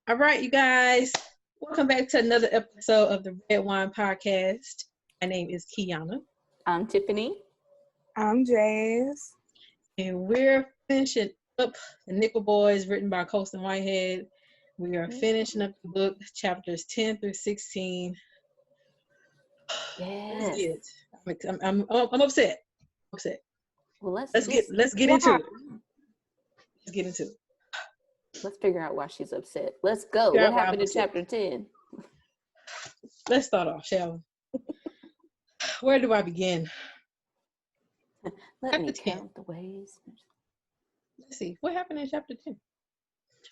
All right, you guys. Welcome back to another episode of the Red Wine Podcast. My name is Keiyana. I'm Tiffany. I'm Jaz. And we're finishing up The Nickel Boys, written by Colson Whitehead. We are finishing up the book, chapters 10 through 16. Yes. I'm upset. Well, let's get into it. Let's get into it. Let's figure out why she's upset. Let's go. What happened in chapter 10? Let's start off, shall we? Where do I begin? Let me count the ways. Let's see. What happened in chapter 10?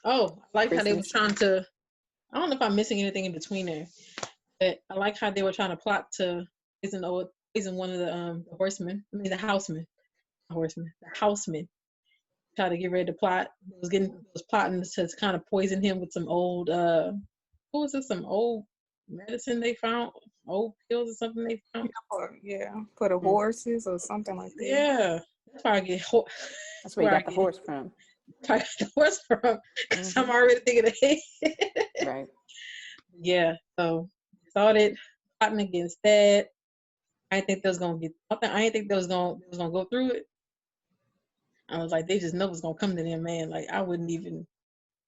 Oh, I like how they were trying to, I don't know if I'm missing anything in between there, but I like how they were trying to plot to poison one of the horsemen. I mean, the housemen. The housemen. Try to get ready to plot. Was plotting to kind of poison him with some old what was it? Some old medicine they found, old pills or something they found. For the horses or something like that. Yeah, that's where I get. That's where you got the horse from. I got the horse from because I'm already thinking ahead. Right. Yeah. So started plotting against that. I didn't think they was gonna get. I didn't think they was gonna go through it. I was like, they just know it's gonna come to them, man. Like I wouldn't even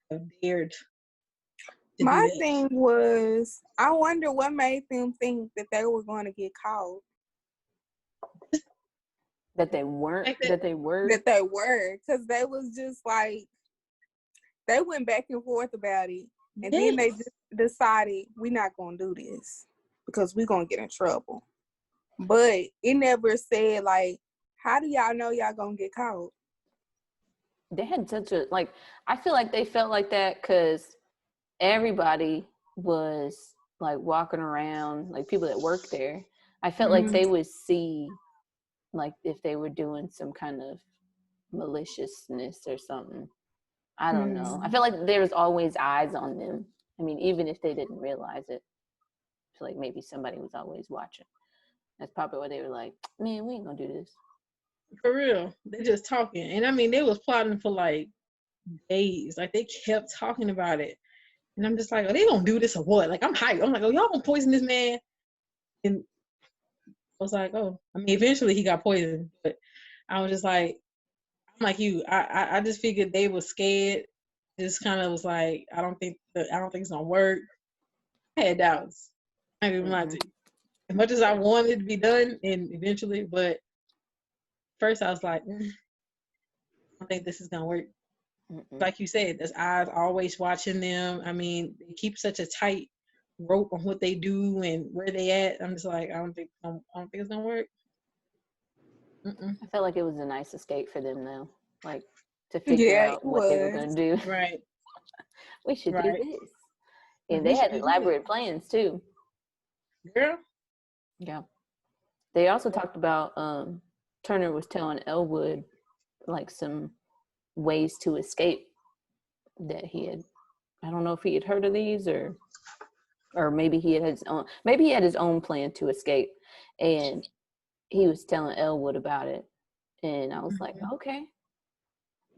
have dared. My thing was, I wonder what made them think that they were going to get caught. That they weren't. That they were. Because they was just like, they went back and forth about it, and then they just decided we're not gonna do this because we're gonna get in trouble. But it never said like, how do y'all know y'all gonna get caught? They had such a, like, I feel like they felt like that because everybody was like walking around, like people that work there. I felt like they would see like if they were doing some kind of maliciousness or something. I don't know. I feel like there was always eyes on them. I mean, even if they didn't realize it, I feel like maybe somebody was always watching. That's probably why they were like, man, we ain't gonna do this. For real. They just talking. And I mean, they was plotting for like days. Like they kept talking about it. And I'm just like, are they gonna do this or what? Like I'm hyped. I'm like, oh, y'all gonna poison this man? And I was like, oh, I mean, eventually he got poisoned. But I was just like, I'm like you. I just figured they were scared. Just kind of was like, I don't think it's gonna work. I had doubts. I ain't even lie to you. As much as I wanted it to be done, and eventually, but first I was like, I don't think this is gonna work. Like you said, there's eyes always watching them. I mean, they keep such a tight rope on what they do and where they at. I'm just like, I don't think it's gonna work. I felt like it was a nice escape for them though, like to figure out what they were gonna do. Right. We should do this, and they had elaborate plans too. Girl. Yeah. They also talked about Turner was telling Elwood like some ways to escape that he had. I don't know if he had heard of these or maybe he had his own plan to escape, and he was telling Elwood about it, and I was like, okay,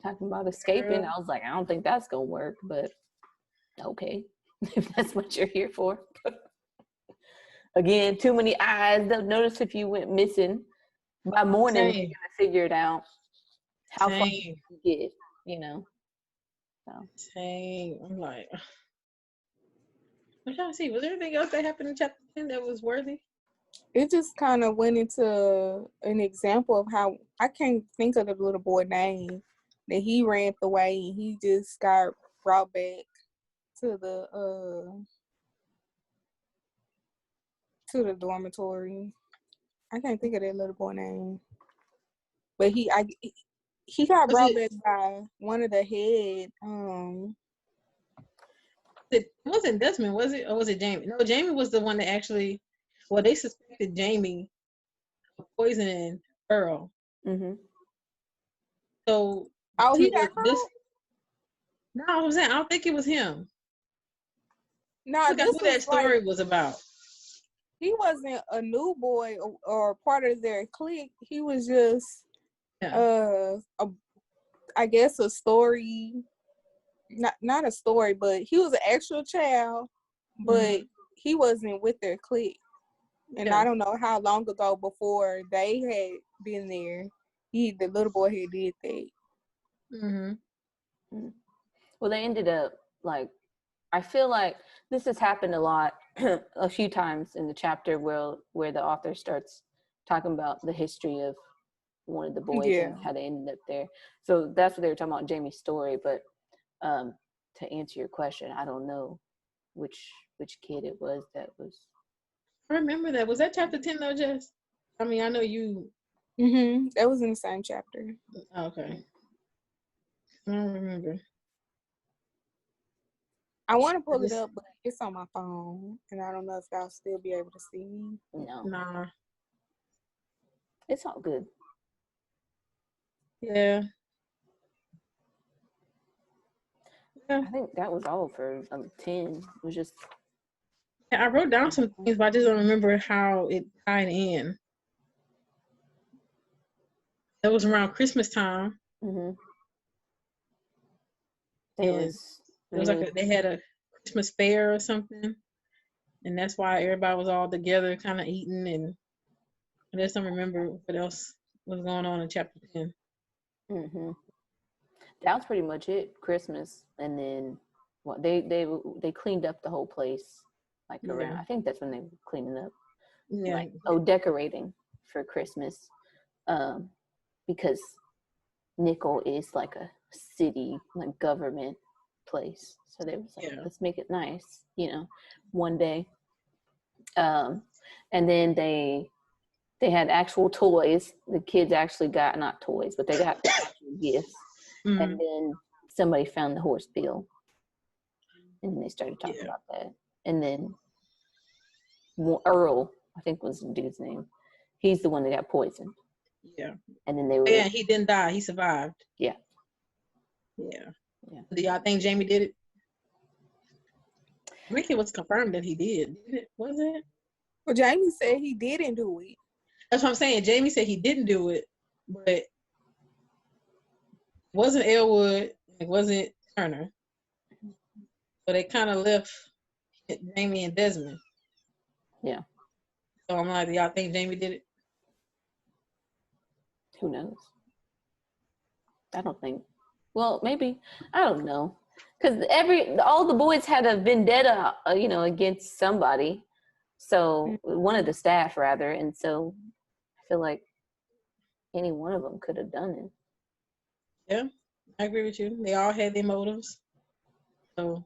talking about escaping. I was like, I don't think that's gonna work, but okay, if that's what you're here for. Again, too many eyes. They'll notice if you went missing. By morning, you're gonna figure it out. How far you get, you know. So. Same. I'm like, I'm trying to see. Was there anything else that happened in chapter 10 that was worthy? It just kind of went into an example of how I can't think of the little boy name that he ran away and he just got brought back to the dormitory. I can't think of that little boy name, but he got brought back by one of the head. It wasn't Desmond, was it, or was it Jamie? No, Jamie was the one that actually. Well, they suspected Jamie of poisoning Earl. So. He got caught? No, I'm saying I don't think it was him. No, I forgot who that story was about. He wasn't a new boy or part of their clique. He was just, I guess, a story not a story, but he was an actual child, but he wasn't with their clique. And I don't know how long ago before they had been there, the little boy had did that. Mm-hmm. Well, they ended up like, I feel like this has happened a lot, a few times in the chapter where the author starts talking about the history of one of the boys and how they ended up there. So that's what they were talking about in Jamie's story. But to answer your question, I don't know which kid it was that was. I remember that. Was that chapter 10 though, Jess? I mean, I know you. That was in the same chapter. Okay. I don't remember. I want to pull it up, but it's on my phone, and I don't know if y'all still be able to see me. No. Nah. It's all good. Yeah. I think that was all for 10. It was just. I wrote down some things, but I just don't remember how it tied in. That was around Christmas time. Mm-hmm. It was like they had a Christmas fair or something, and that's why everybody was all together, kind of eating. And I just don't remember what else was going on in chapter 10. Mm-hmm. That was pretty much it. Christmas, and then they cleaned up the whole place, like around. I think that's when they were cleaning up, like decorating for Christmas, because Nickel is like a city, like government place, so they was like, let's make it nice, one day. And then they had actual toys. The kids actually got, not toys, but they got actual gifts. And then somebody found the horse bill, and then they started talking about that. And then Earl, I think was the dude's name, he's the one that got poisoned. And then they were he didn't die, he survived. Yeah. Do y'all think Jamie did it? I think it was confirmed that he did it, was it? Well, Jamie said he didn't do it. That's what I'm saying. Jamie said he didn't do it, but it wasn't Elwood, it wasn't Turner. So they kind of left Jamie and Desmond. Yeah. So I'm like, do y'all think Jamie did it? Who knows? I don't think. Well, maybe. I don't know. Because all the boys had a vendetta, against somebody. So one of the staff, rather. And so I feel like any one of them could have done it. Yeah, I agree with you. They all had their motives. So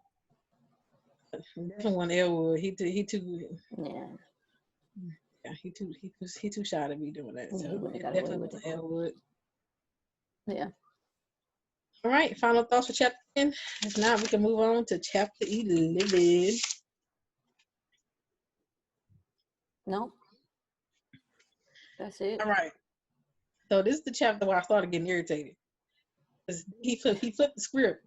definitely one Elwood. He too. Yeah. Yeah, he too shy to be doing that. So he definitely was Elwood. Yeah. All right, final thoughts for chapter 10. If not, we can move on to chapter 11. No. That's it. All right. So this is the chapter where I started getting irritated. He flipped the script.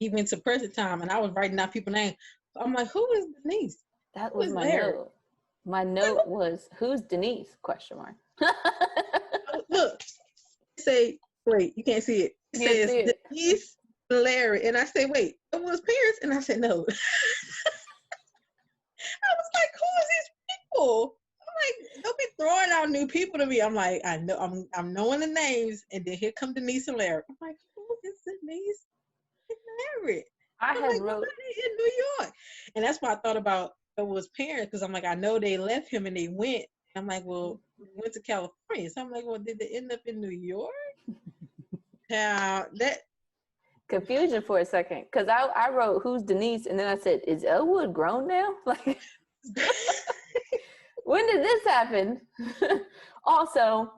He went to present time, and I was writing down people's names. So I'm like, who is Denise? That was my note. My note was, who's Denise? ? Look, say, wait, you can't see it. It says Denise, Larry, and I say, wait, it was parents, and I said no. I was like, who is these people? I'm like, don't be throwing out new people to me. I'm like, I know, I'm knowing the names, and then here come Denise and Larry. I'm like, who is Denise and Larry? I had wrote in New York, and that's why I thought about it was parents, because I'm like, I know they left him and they went. I'm like, well, they went to California. So I'm like, well, did they end up in New York? Now that confusion for a second, because I wrote, who's Denise, and then I said, is Elwood grown now? Like, when did this happen? Also,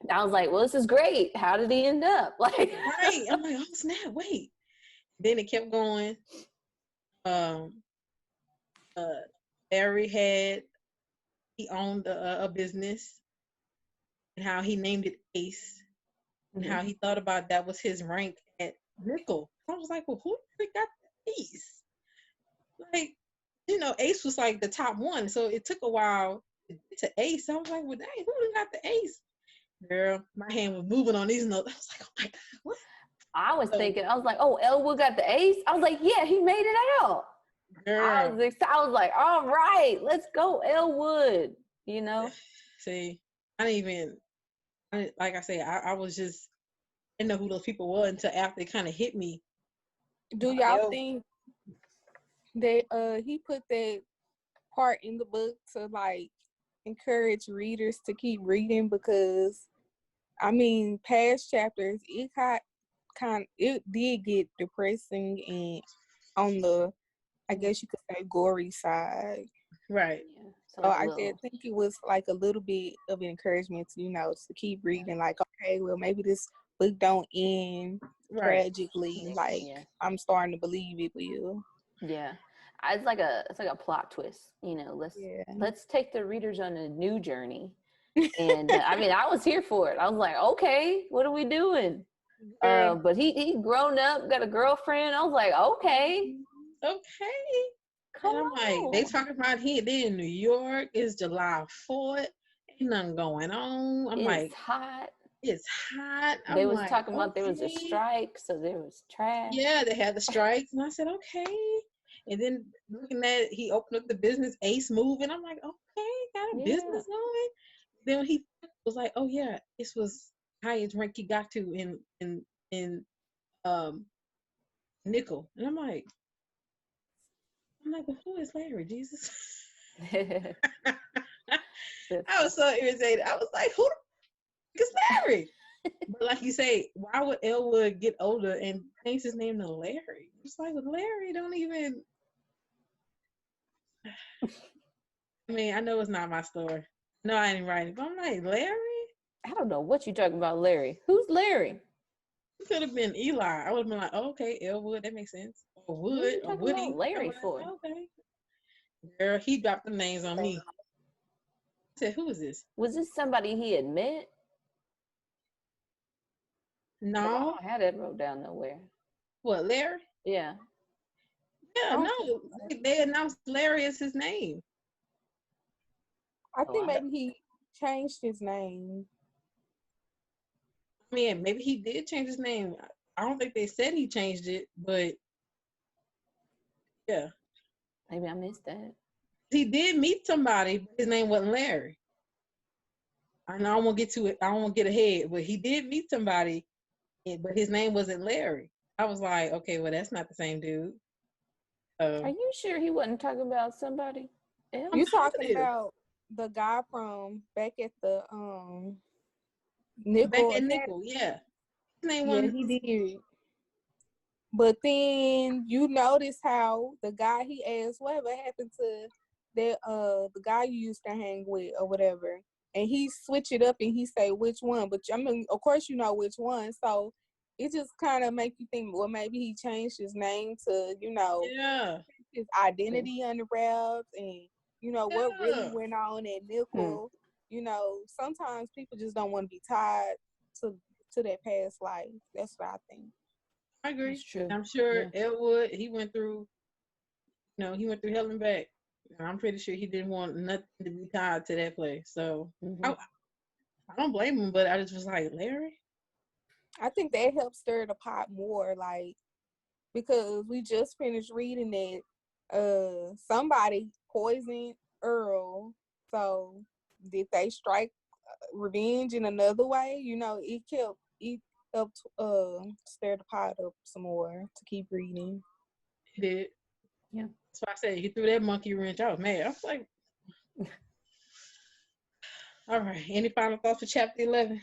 I was like, well, this is great. How did he end up? Like, right? I'm like, oh snap! Wait. Then it kept going. Larry he owned a business, and how he named it Ace, and how he thought about that was his rank at Nickel. I was like, well, who really got the Ace? Like, Ace was like the top one, so it took a while to get to Ace. I was like, well, dang, who really got the Ace? Girl, my hand was moving on these notes. I was like, oh my God, what? I was thinking, I was like, oh, Elwood got the ace. I was like, yeah, he made it out. I was excited. I was like, all right, let's go, Elwood. You know. See, like I say, I was just didn't know who those people were until after it kind of hit me. Do y'all think that he put that part in the book to like encourage readers to keep reading? Because I mean, past chapters it did get depressing and on the, I guess you could say, gory side. Right. Yeah. So I did think it was like a little bit of encouragement to, to keep reading. Like, okay, well, maybe this book don't end tragically. Like, I'm starting to believe it will. Yeah. It's like a plot twist, let's take the readers on a new journey. And I mean, I was here for it. I was like, okay, what are we doing? But he grown up, got a girlfriend. I was like, okay. Come on. Like, they talking about they in New York. It's July 4th. Ain't nothing going on. It's hot. It's hot. They was talking about there was a strike, so there was trash. Yeah, they had the strikes, and I said, okay. And then looking at it, he opened up the business Ace Moving. I'm like, okay, got a business going. Then he was like, oh yeah, this was highest rank he got to in nickel. And I'm like, but who is Larry, Jesus? I was so irritated. I was like, who the is Larry? But like you say, why would Elwood get older and change his name to Larry? It's like, with Larry, don't even. I mean, I know it's not my story. No, I ain't writing. But I'm like, Larry? I don't know what you're talking about, Larry. Who's Larry? It could have been Eli. I would have been like, oh, okay, Elwood, that makes sense. Or Wood, or Woody. Larry for? Okay. Girl, he dropped the names on me. I said, who is this? Was this somebody he had met? No. I don't have that wrote down nowhere. What, Larry? Yeah. Yeah, no. They announced Larry as his name. I think maybe he changed his name. I mean, maybe he did change his name. I don't think they said he changed it, but yeah. Maybe I missed that. He did meet somebody, but his name wasn't Larry. I know I won't get to it. I won't get ahead, but he did meet somebody, but his name wasn't Larry. I was like, okay, well, that's not the same dude. Are you sure he wasn't talking about somebody else? You talking about the guy from back at the Nickel? Back at Nickel, yeah. His name wasn't. He did. But then you notice how the guy he asked, whatever happened to that the guy you used to hang with or whatever, and he switch it up and he say which one. But I mean, of course you know which one. So it just kind of make you think, well, maybe he changed his name to, his identity unwrapped, and what really went on at Nickel. Sometimes people just don't want to be tied to that past life. That's what I think. I agree. That's true. I'm sure Elwood, he went through hell and back. And I'm pretty sure he didn't want nothing to be tied to that place. So I don't blame him, but I just was like, Larry? I think that helped stir the pot more, like, because we just finished reading that somebody poisoned Earl. So did they strike revenge in another way? It helped stir the pot up some more to keep reading. He did. Yeah. That's why I said he threw that monkey wrench. I was mad. I was like, all right. Any final thoughts for chapter 11?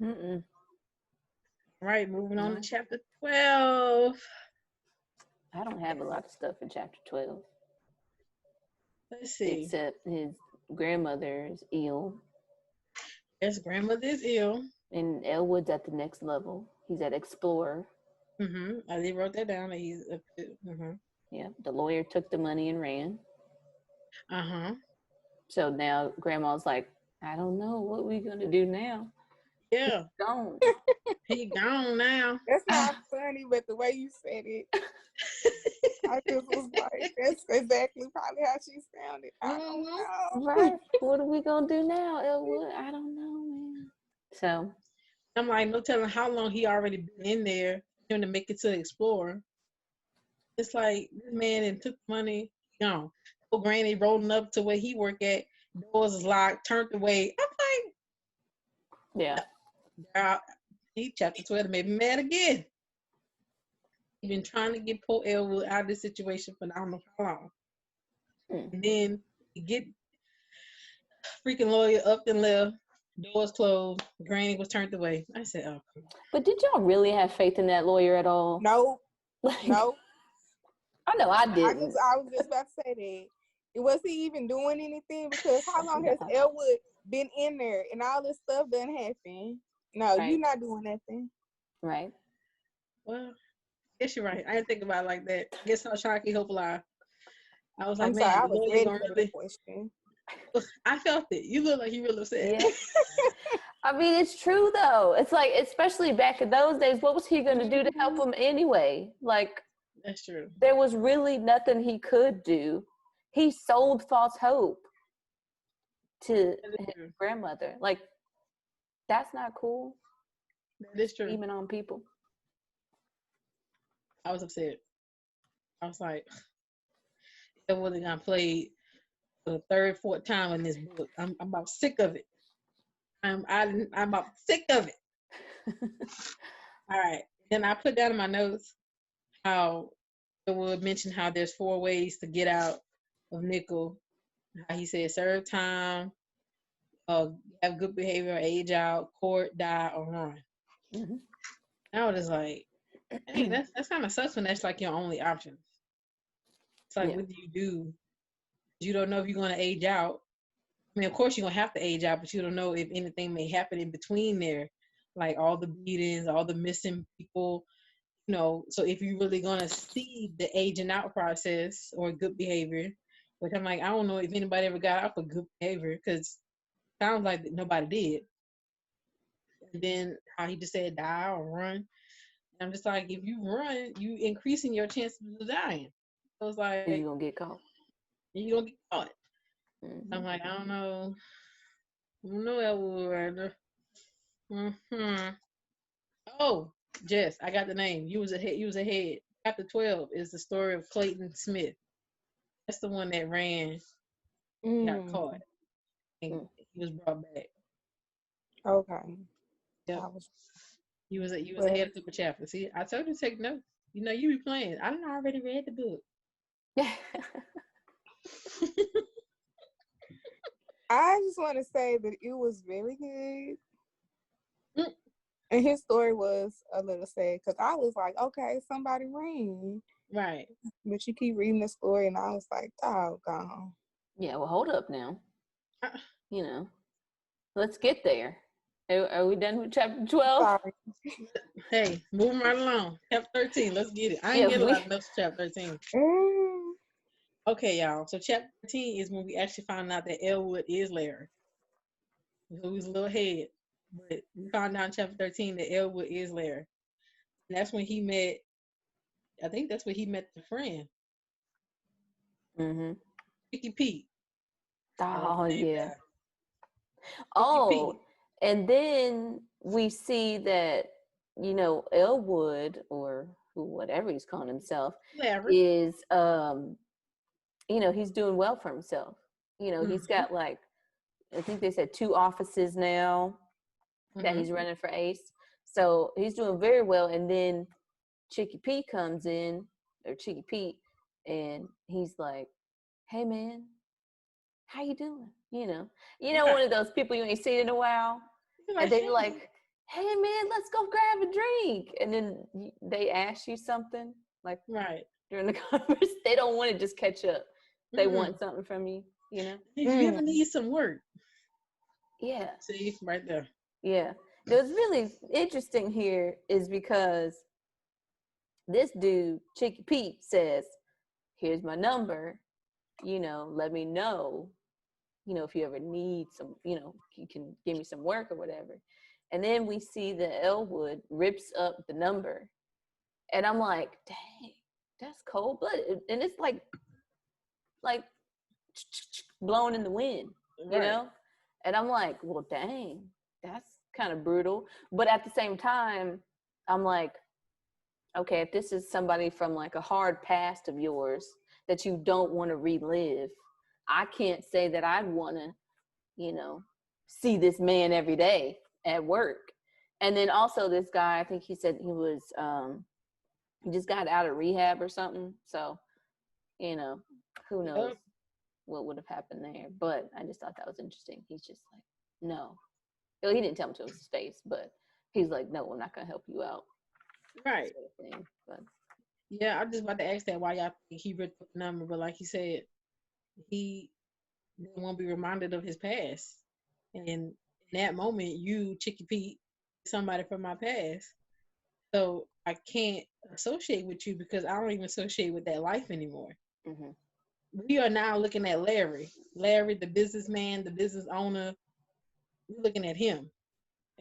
All right, moving on to chapter 12. I don't have a lot of stuff in chapter 12. Let's see. Except his grandmother is ill. His grandmother is ill. And Elwood's at the next level. He's at Explorer. I did wrote that down. He's Yeah, the lawyer took the money and ran. So now grandma's like, I don't know what we're gonna do now. Yeah. He's gone. He gone now. That's not funny, but the way you said it, I just was like, that's exactly probably how she sounded. I don't know. Right. What are we gonna do now, Elwood? I don't know, man. So I'm like, no telling how long he already been in there trying to make it to the Explorer. It's like this man and took money, gone. Oh, granny rolling up to where he work at, doors is locked, turned away. I'm Yeah. like, he chapter 12 made me mad again. He been trying to get poor Elwood out of this situation for I don't know how long. And then he get freaking lawyer up and left, doors closed, granny was turned away. I said, oh, come on. But did y'all really have faith in that lawyer at all? No. Like, No. I know I I didn't. was just about to say that. Was he even doing anything? Because how long has Elwood been in there and all this stuff done happen? No, Right. you're not doing nothing. Right. Well, I guess you're right. I didn't think about it like that. I guess how Sharky hope alive. I was like, I'm man, sorry, I the was lawyer ready gonna for really. the question. I felt it. You look like you really upset. Yeah. I mean, it's true though. It's like, especially back in those days, what was he going to do to help him anyway? Like, That's true. there was really nothing he could do. He sold false hope to his grandmother. Like, that's not cool. That is true. Even on people. I was upset. I was like, it wasn't gonna play for the third, fourth time in this book. I'm about sick of it. I'm about sick of it. All right. Then I put down in my notes how it would mention how there's 4 ways to get out of nickel. How he said serve time, have good behavior, age out, court, die, or run. Mm-hmm. I was just like, hey, that's kind of sucks when that's like your only option. It's like, what do you do? You don't know if you're going to age out. I mean, of course, you're going to have to age out, but you don't know if anything may happen in between there, like all the beatings, all the missing people, you know. So if you're really going to see the aging out process or good behavior, which I'm like, I don't know if anybody ever got out for good behavior because it sounds like nobody did. And then how he just said die or run. I'm just like, if you run, you increasing your chances of dying. So it's like, You're going to get caught. You're going to get caught. Mm-hmm. I'm like, I don't know. I don't know Elwood right there. Mm-hmm. Oh, Jess, I got the name. You was ahead. You was ahead. Chapter 12 is the story of Clayton Smith. That's the one that ran, got caught, and he was brought back. Okay. Yep. You was ahead of the chapter. See, I told you to take notes. You know, you be playing. I done already read the book. I just want to say that it was very good. And his story was a little sad because I was like, okay, somebody ran. Right. But you keep reading the story and I was like, doggone. Yeah, well, hold up now. You know, let's get there. Are we done with chapter 12? Sorry. Hey, moving right along. Chapter 13, let's get it. I ain't get a lot of notes for chapter 13. Okay, y'all. So chapter 13 is when we actually found out that Elwood is Larry. So he was a little ahead. But we found out in chapter 13 that Elwood is Larry. And that's when he met, I think that's when he met the friend. Mm-hmm. Vicky Pete. Oh, yeah. Oh, and then we see that, you know, Elwood, or whatever he's calling himself, Larry. is, you know, he's doing well for himself. You know, he's got like, I think they said 2 offices now that he's running for Ace. So he's doing very well. And then Chicky Pete comes in, or Chicky Pete, and he's like, hey man, how you doing? You know, one of those people you ain't seen in a while. And they're like, hey man, let's go grab a drink. And then they ask you something like during the conversation. They don't want to just catch up. They want something from you, you know? If you ever need some work. Yeah. See, right there. Yeah. What's really interesting here is because this dude, Chicky Pete, says, here's my number, you know, let me know, you know, if you ever need some, you know, you can give me some work or whatever. And then we see that Elwood rips up the number. And I'm like, dang, that's cold-blooded. And it's like blowing in the wind, you know? And I'm like, well, dang, kind of brutal. But at the same time, I'm like, okay, if this is somebody from like a hard past of yours that you don't want to relive, I can't say that I'd want to, see this man every day at work. And then also this guy, I think he said he just got out of rehab or something. So, who knows what would have happened there. But I just thought that was interesting. He's just like, no. Well, he didn't tell him to his face, but he's like, no, I'm not going to help you out. Right. Sort of thing. But yeah, I'm just about to ask that why y'all think he ripped up the number, but like he said, he didn't want to be reminded of his past. And in that moment, you, Chicky Pete, somebody from my past. So I can't associate with you because I don't even associate with that life anymore. mm-hmm. We are now looking at Larry, the businessman, the business owner. We're looking at him,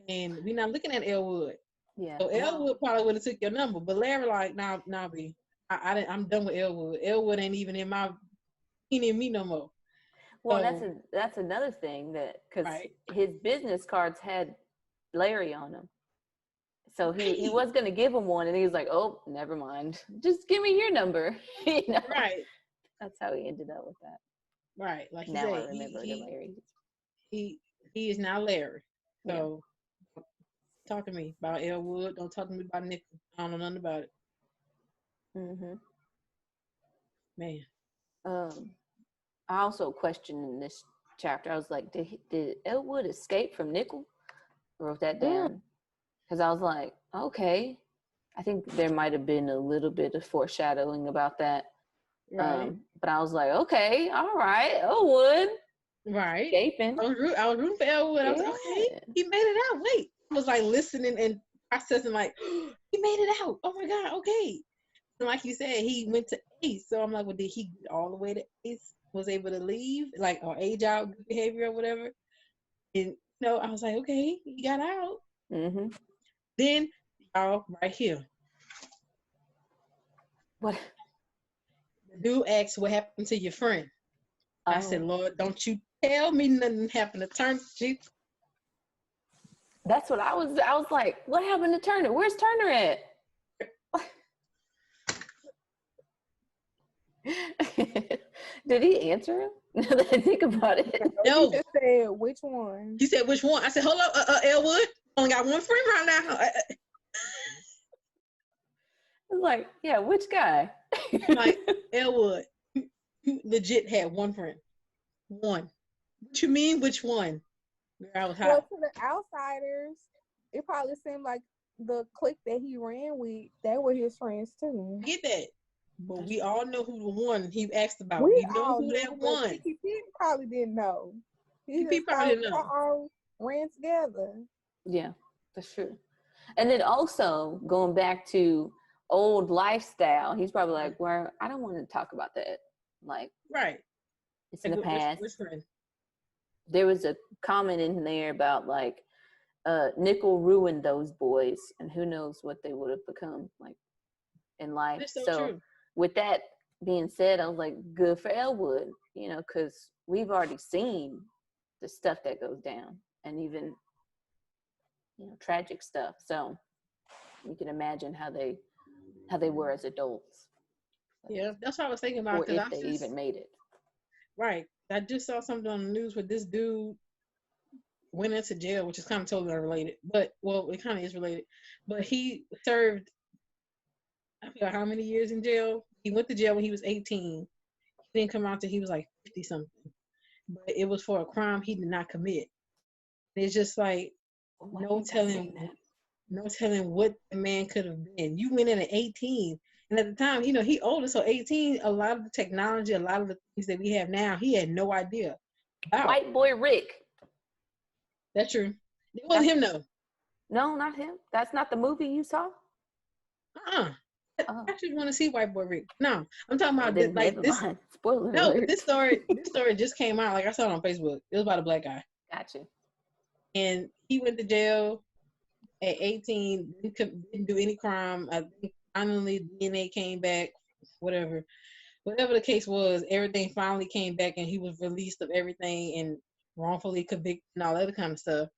and we're not looking at Elwood. Yeah. So Elwood probably would have took your number, but Larry like, nah, B, I'm done with Elwood. Elwood ain't even in me no more. Well, So, that's another thing that because right. his business cards had Larry on them. So he was going to give him one, and he was like, "Oh, never mind. Just give me your number." Right. That's how he ended up with that. Right. Like he now said, I remember Larry. He is now Larry. So talk to me about Elwood. Don't talk to me about Nickel. I don't know nothing about it. Mm-hmm. Man. I also questioned in this chapter. I was like, did Elwood escape from Nickel? I wrote that down. Because I was like, okay, I think there might have been a little bit of foreshadowing about that. Right. But I was like, okay, all right, Elwood. Right. Escaping. I was rooting for Elwood. I was like, okay, he made it out. Wait. I was like listening and processing like, he made it out. Oh my God, okay. And like you said, he went to Ace. So I'm like, well, did he get all the way to Ace? Was able to leave? Like, or age out behavior or whatever? And, I was like, okay, he got out. Mm-hmm. Then, y'all, right here. What? The dude asked, what happened to your friend? I said, Lord, don't you tell me nothing happened to Turner. That's what I was like, what happened to Turner? Where's Turner at? Did he answer him? Now that I think about it. No. He just said, which one? He said, which one? I said, hold up, Elwood. Only got one friend right now. I was like, yeah, which guy? Like, Elwood, you legit had one friend. One. What you mean, which one? I was hot. Well, to the outsiders, it probably seemed like the clique that he ran with, they were his friends too. I get that. But we all know who the one he asked about. We know who that one. He probably didn't know. He probably didn't know. All ran together. Yeah, that's true. And then also going back to old lifestyle, he's probably like, well, I don't want to talk about that. Like, right. It's in the past. Which friend? There was a comment in there about like Nickel ruined those boys, and who knows what they would have become like in life. That's so true. With that being said, I was like, good for Elwood, because we've already seen the stuff that goes down, and even tragic stuff. So you can imagine how they were as adults. Yeah, that's what I was thinking about. Or if they even made it. Right. I just saw something on the news where this dude went into jail, which is kind of totally unrelated. But, well, it kind of is related. But he served, I forgot how many years in jail. He went to jail when he was 18. He didn't come out till he was like 50-something. But it was for a crime he did not commit. It's just like, no telling what the man could have been. You went in at 18. And at the time, he older, so 18, a lot of the technology, a lot of the things that we have now, he had no idea about. White Boy Rick. That's true. It wasn't him, though. No, not him. That's not the movie you saw? I actually want to see White Boy Rick. No, I'm talking about this. Spoiler no, alert. this story just came out. Like, I saw it on Facebook. It was about a black guy. Gotcha. And he went to jail at 18, didn't do any crime. I think finally DNA came back, whatever the case was, everything finally came back and he was released of everything and wrongfully convicted and all that other kind of stuff.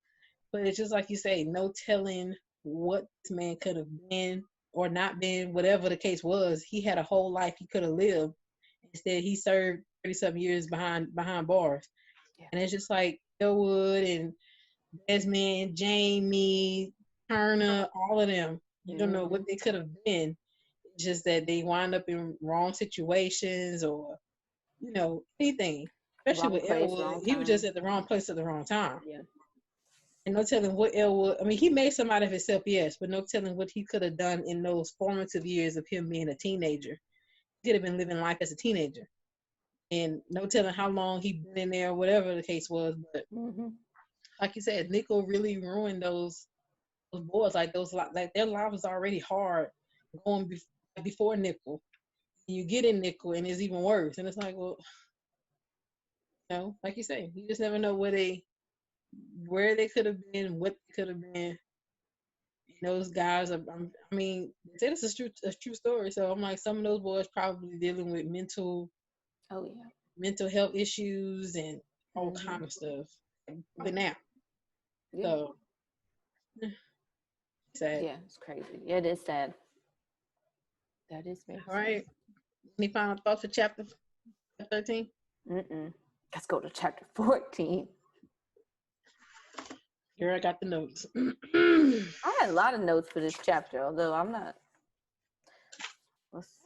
But it's just like you say, no telling what this man could have been or not been, whatever the case was. He had a whole life he could have lived. Instead, he served 30-something years behind bars. Yeah. And it's just like Elwood and Desmond, Jamie, Turner, all of them. You don't know what they could have been. It's just that they wind up in wrong situations or, anything. Especially with Elwood. He was just at the wrong place at the wrong time. Yeah. And no telling what Elwood, he made some out of himself, yes, but no telling what he could have done in those formative years of him being a teenager. He could have been living life as a teenager. And no telling how long he'd been in there, whatever the case was. But like you said, Nickel really ruined those boys. Like their life was already hard going before Nickel. And you get in Nickel and it's even worse. And it's like, well, like you say, you just never know where they could have been, what they could have been. And those guys are, they say this is a true story. So I'm like, some of those boys probably dealing with mental health issues and all kind of stuff. But now, so sad. Yeah, it's crazy. Yeah, it is sad. That is very sad. All right. Any final thoughts for chapter 13? Let's go to chapter 14. Here I got the notes. I had a lot of notes for this chapter, although I'm not.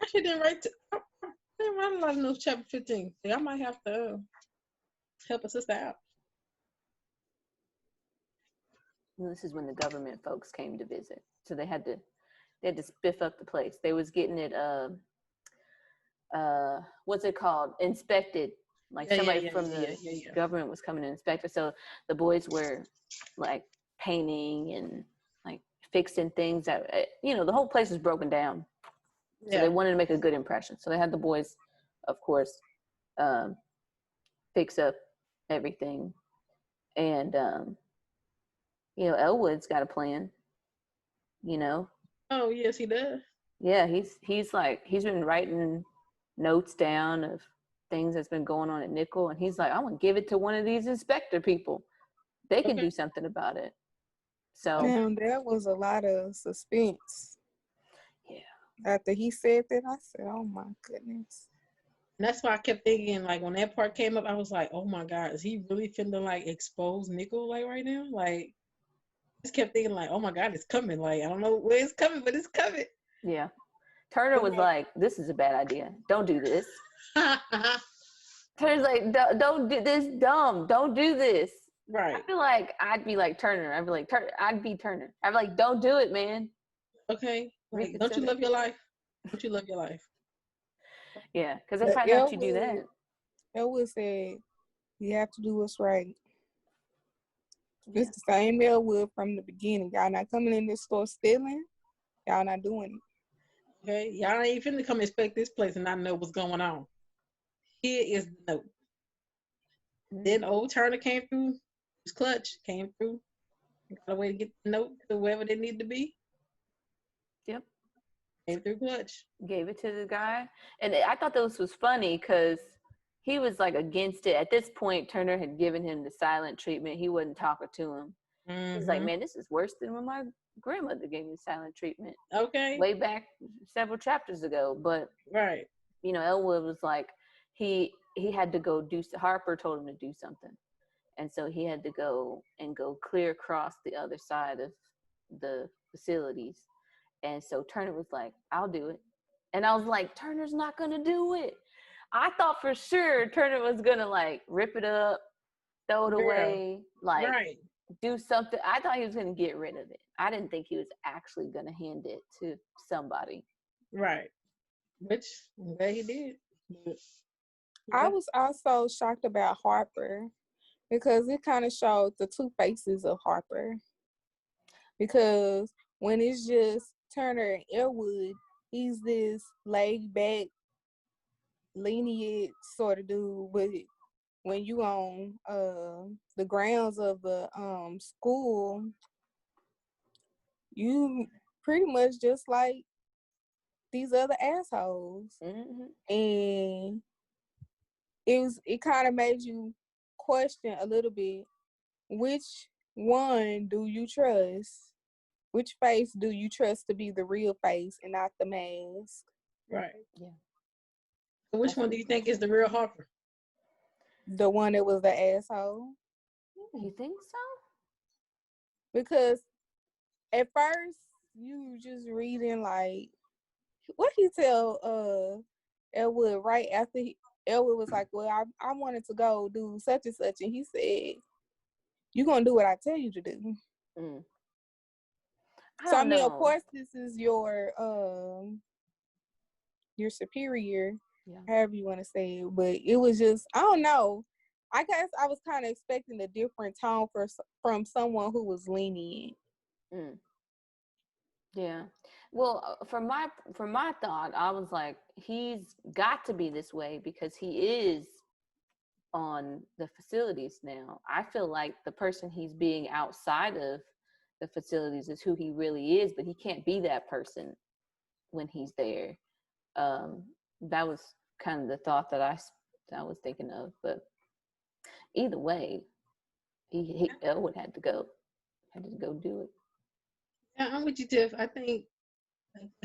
Actually, didn't write a lot of notes. Chapter 15. I might have to help a sister out. Well, this is when the government folks came to visit, so they had to spiff up the place. They was getting it what's it called, inspected. Like somebody from the government was coming to inspect it. So the boys were like painting and like fixing things that, the whole place was broken down. So they wanted to make a good impression. So they had the boys, of course, fix up everything. And, Elwood's got a plan, Oh, yes, he does. Yeah, he's been writing notes down of things that's been going on at Nickel, and he's like, I want to give it to one of these inspector people. They can do something about it. So damn, there was a lot of suspense. Yeah. After he said that, I said, oh my goodness. And that's why I kept thinking, like, when that part came up, I was like, oh my God, is he really finna like expose Nickel like right now? Like, I just kept thinking like, oh my God, it's coming. Like, I don't know where it's coming, but it's coming. Yeah. Turner was like, this is a bad idea. Don't do this. Turner's like, don't do this, dumb. Don't do this. Right. I feel like I'd be like Turner. I'd be Turner. I'd be like, don't do it, man. Okay. Like, don't you love your life? Don't you love your life? Yeah, because if I let you do that. Elwood said, you have to do what's right. It's the same Elwood from the beginning. Y'all not coming in this store stealing. Y'all not doing it. Okay, y'all ain't finna come inspect this place and not know what's going on. Here is the note. Then old Turner came through. His clutch came through. Got a way to get the note to wherever they need to be. Yep. Came through clutch. Gave it to the guy. And I thought this was funny because he was like against it. At this point, Turner had given him the silent treatment. He wasn't talking to him. He's like, man, this is worse than when my grandmother gave me silent treatment. Okay. Way back several chapters ago. But, right. Elwood was like, he had to go Harper told him to do something. And so he had to go clear across the other side of the facilities. And so Turner was like, I'll do it. And I was like, Turner's not going to do it. I thought for sure Turner was going to like rip it up, throw it away, like do something. I thought he was going to get rid of it. I didn't think he was actually going to hand it to somebody. Right. Which, I'm glad he did. I was also shocked about Harper because it kind of showed the two faces of Harper. Because when it's just Turner and Elwood, he's this laid back, lenient sort of dude. But when you on the grounds of the school, you pretty much just like these other assholes. And it kind of made you question a little bit which one, do you trust? Which face do you trust to be the real face and not the mask? Right. Yeah. So which one do you think is the real Harper? The one that was the asshole. You think so? Because at first you just reading like what he tell Elwood right after Elwood was like, well, I wanted to go do such and such, and he said, you're gonna do what I tell you to do. So I mean, of course, this is your superior, however you want to say it, but it was just, I don't know. I guess I was kind of expecting a different tone from someone who was lenient. Yeah. Well, from my thought, I was like, he's got to be this way because he is on the facilities now. I feel like the person he's being outside of the facilities is who he really is, but he can't be that person when he's there. That was kind of the thought that I was thinking of. But either way, Elwood had to go do it. Yeah, I'm with you, Tiff. I think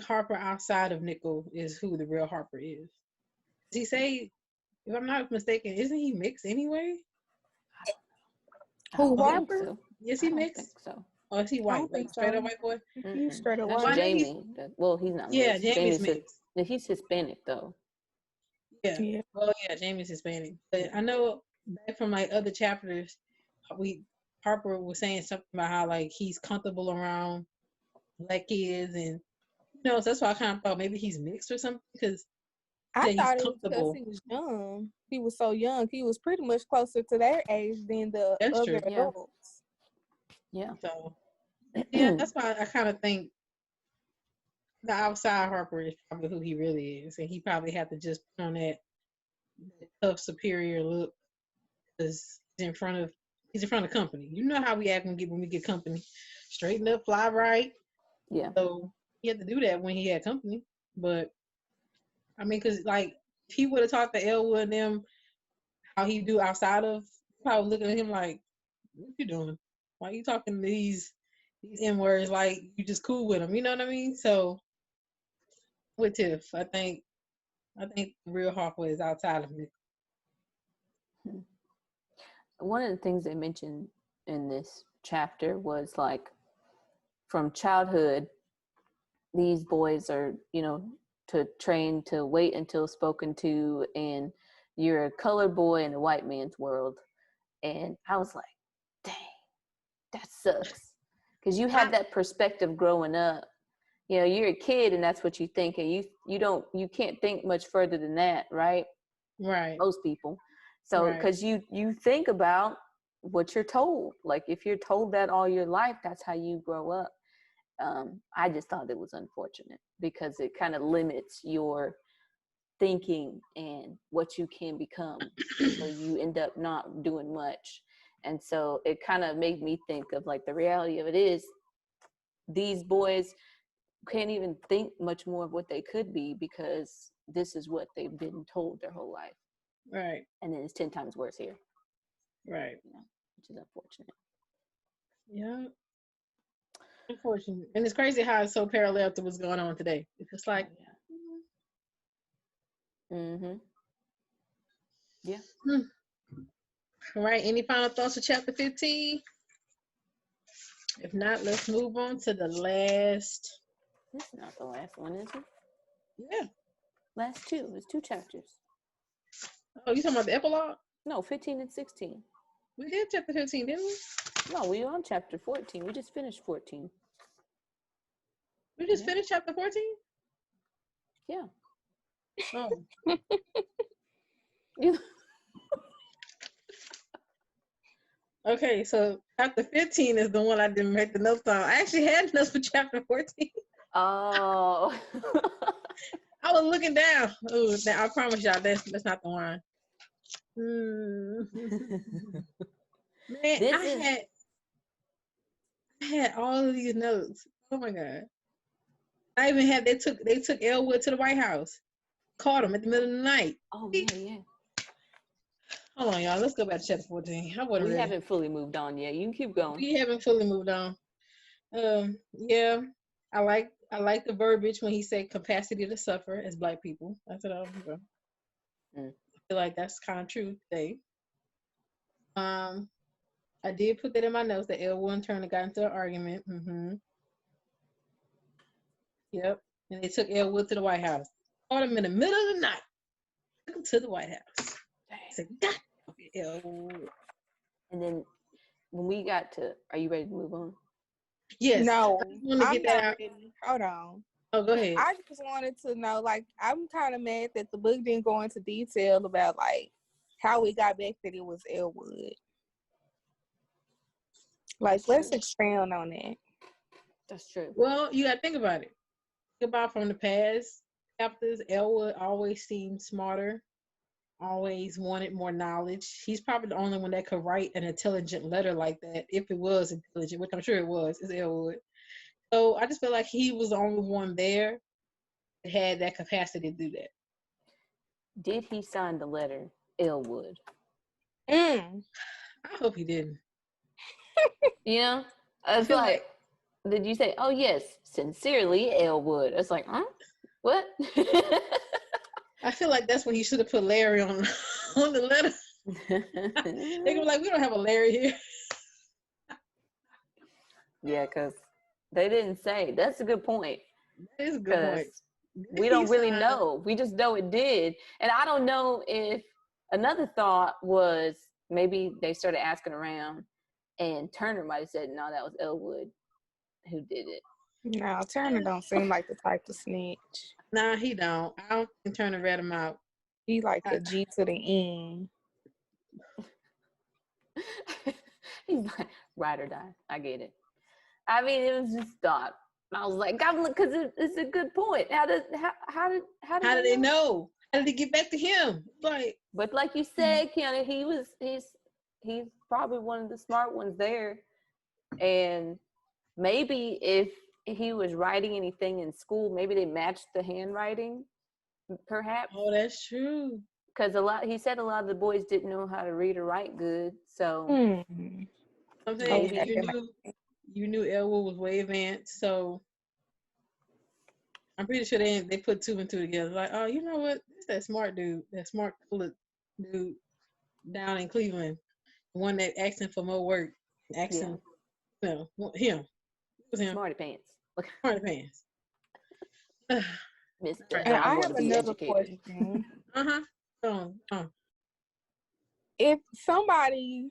Harper outside of Nickel is who the real Harper is. Does he say, if I'm not mistaken, isn't he mixed anyway? Who, Harper? So. Yes, he mixed. I don't think so. Or is he white? Like straight up white boy? He's straight up That's white. Jamie. Well, he's not Yeah, mixed. Jamie's mixed. He's Hispanic though. Yeah. Well, yeah, Jamie's Hispanic. But I know back from like other chapters, Harper was saying something about how like he's comfortable around black kids, and so that's why I kind of thought maybe he's mixed or something, because I thought it was because he was young. He was so young. He was pretty much closer to their age than the other adults. Yeah. So yeah, that's why I kind of think the outside Harper is probably who he really is, and he probably had to just put on that tough superior look because he's in front of company. You know how we act when we get company, straighten up, fly right. Yeah. So he had to do that when he had company. But I mean, because like if he would have talked to Elwood and them how he do outside of, probably looking at him like, what you doing? Why you talking to these N words like you just cool with them? You know what I mean? So with Tiff, I think the real Harper is outside of me. One of the things they mentioned in this chapter was like from childhood, these boys are, to train to wait until spoken to, and you're a colored boy in a white man's world. And I was like, dang, that sucks. Because you have that perspective growing up. You're a kid and that's what you think, and you can't think much further than that, right? Right. Most people. So because you think about what you're told. Like if you're told that all your life, that's how you grow up. I just thought it was unfortunate because it kind of limits your thinking and what you can become. So you end up not doing much. And so it kind of made me think of like the reality of it is these boys can't even think much more of what they could be because this is what they've been told their whole life. Right. And then it's 10 times worse here. Right. Which is unfortunate. Yeah. Unfortunate. And it's crazy how it's so parallel to what's going on today. It's just like, Yeah. All right. Any final thoughts for chapter 15? If not, let's move on to the last. This is not the last one, is it? Yeah. Last two. It's 2 chapters. Oh, you talking about the epilogue? No, 15 and 16. We did chapter 15, didn't we? No, we were on chapter 14. We just finished 14. We just finished chapter 14? Yeah. Oh. Okay, so chapter 15 is the one I didn't make the notes on. I actually had notes for chapter 14. Oh. I was looking down. Oh, I promise y'all that's not the one. Man, I had all of these notes. Oh my God. I even had they took Elwood to the White House. Caught him at the middle of the night. Oh yeah. Hold on, y'all. Let's go back to chapter 14. I wasn't We ready. haven't fully moved on yet. You can keep going. We haven't fully moved on. Yeah, I like the verbiage when he said capacity to suffer as Black people. That's what I feel like that's kind of true today. I did put that in my notes that Elwood and Turner got into an argument. Yep, and they took Elwood to the White House. Caught him in the middle of the night. Took him to the White House. I said, "God, Elwood." And then when we got to, are you ready to move on? Yes. No, I just want to I'm get that not out. ready. Hold on. Oh, go ahead. I just wanted to know, like, I'm kind of mad that the book didn't go into detail about, like, how we got back that it was Elwood. Like, let's expand on that. That's true. Well, you got to think about it. Think about from the past chapters, Elwood always seemed smarter, always wanted more knowledge. He's probably the only one that could write an intelligent letter like that, if it was intelligent, which I'm sure it was, is Elwood. So I just feel like he was the only one there that had that capacity to do that. Did he sign the letter, Elwood? I hope he didn't. You know? It's feel like, did you say, oh, yes, sincerely, Elwood? It's like, huh? What? I feel like that's when he should have put Larry on the letter. They go like, we don't have a Larry here. Yeah, because they didn't say. That's a good point. That is a good point. We don't really know. We just know it did. And I don't know if another thought was maybe they started asking around and Turner might have said, no, that was Elwood who did it. No, Turner don't seem like the type to snitch. Nah, he don't. I don't think Turner read him out. He like a G to the end. He's like, ride or die. I get it. I mean, it was just thought. I was like, God, because it's a good point. How did they know? How did it get back to him? But like you said, Keiyana, he's probably one of the smart ones there. And maybe if he was writing anything in school, maybe they matched the handwriting, perhaps. Oh, that's true. Because he said a lot of the boys didn't know how to read or write good. So I'm saying you knew Elwood was way advanced, so I'm pretty sure they put two and two together. Like, oh, you know what? It's that smart dude, that smart dude down in Cleveland, the one that asking for more work, him. It was him. Smarty pants. Smarty pants. Mr. And I have another question. If somebody,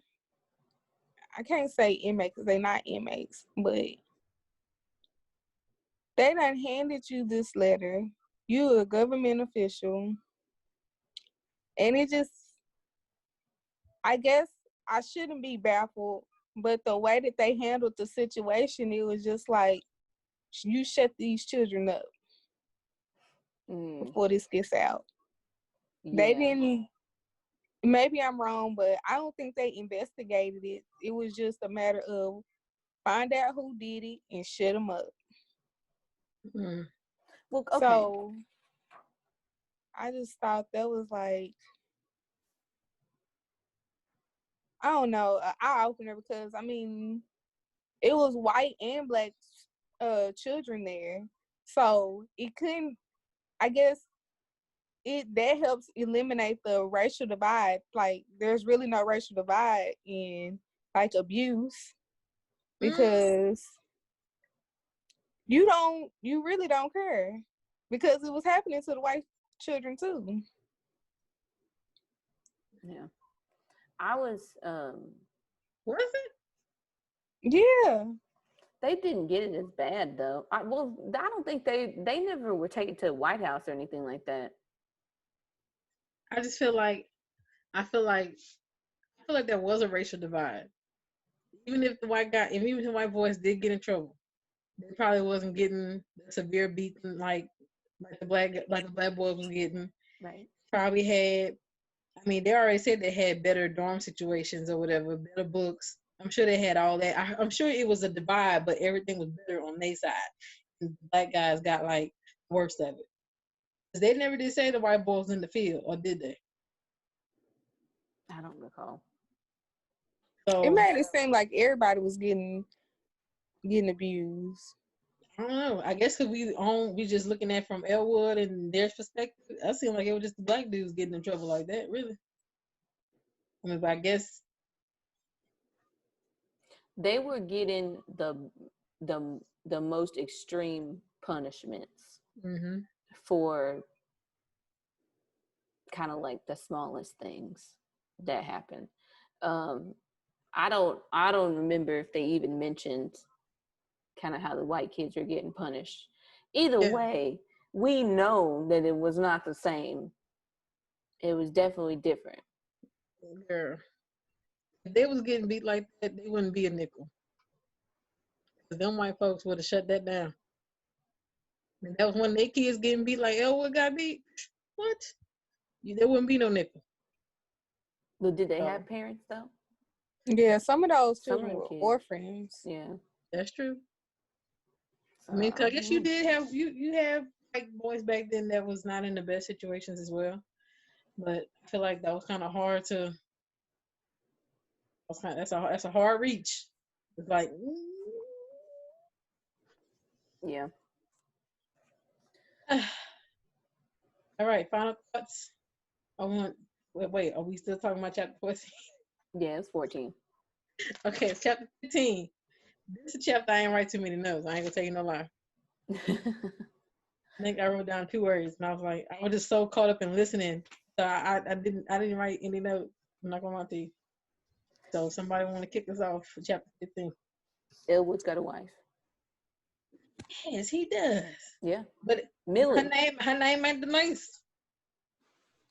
I can't say inmate because they're not inmates, but they done handed you this letter, you a government official, and it just, I guess I shouldn't be baffled, but the way that they handled the situation, it was just like, you shut these children up before this gets out. Yeah. They didn't, maybe I'm wrong, but I don't think they investigated it. It was just a matter of find out who did it and shut them up. Well, okay. So I just thought that was like, I don't know, an eye-opener because, I mean, it was white and black children there. So it couldn't, I guess, that helps eliminate the racial divide. Like, there's really no racial divide in, like, abuse because you really don't care because it was happening to the white children too. Yeah. I was, was it? Yeah. They didn't get it as bad though. I don't think they never were taken to the White House or anything like that. I just feel like there was a racial divide. Even if the white boys did get in trouble, they probably wasn't getting the severe beating like the black boys was getting. Right. Probably had, I mean, they already said they had better dorm situations or whatever, better books. I'm sure they had all that. I'm sure it was a divide, but everything was better on their side. And the black guys got like worst of it. They never did say the white boys in the field, or did they? I don't recall. So It made it seem like everybody was getting abused. I don't know. I guess because we just looking at from Elwood and their perspective. I seemed like it was just the black dudes getting in trouble like that. Really. I mean, but I guess They were getting the most extreme punishments for kind of like the smallest things that happened. I don't remember if they even mentioned kind of how the white kids are getting punished. Either way, we know that it was not the same. It was definitely different. Girl, if they was getting beat like that, they wouldn't be a nickel. Because them white folks would have shut that down. And that was when their kids getting beat like Elwood got beat. What? There wouldn't be no nickel. But did they have parents though? Yeah, some of those Some children of were the kids. orphans. Yeah, That's true. I mean, 'cause I guess you did have you have like boys back then that was not in the best situations as well. But I feel like that was kind of hard to. That's a hard reach. It's like, yeah. all right, final thoughts. Wait, are we still talking about chapter 14? Yeah, it's 14. Okay, it's chapter 15. This is a chapter I ain't write too many notes. I ain't gonna tell you no lie. I think I wrote down 2 words, and I was like, I was just so caught up in listening, so I didn't write any notes. I'm not gonna lie to you. So somebody want to kick us off for chapter 15? Elwood's got a wife. Yes, he does. Yeah, but Millie. her name ain't Denise.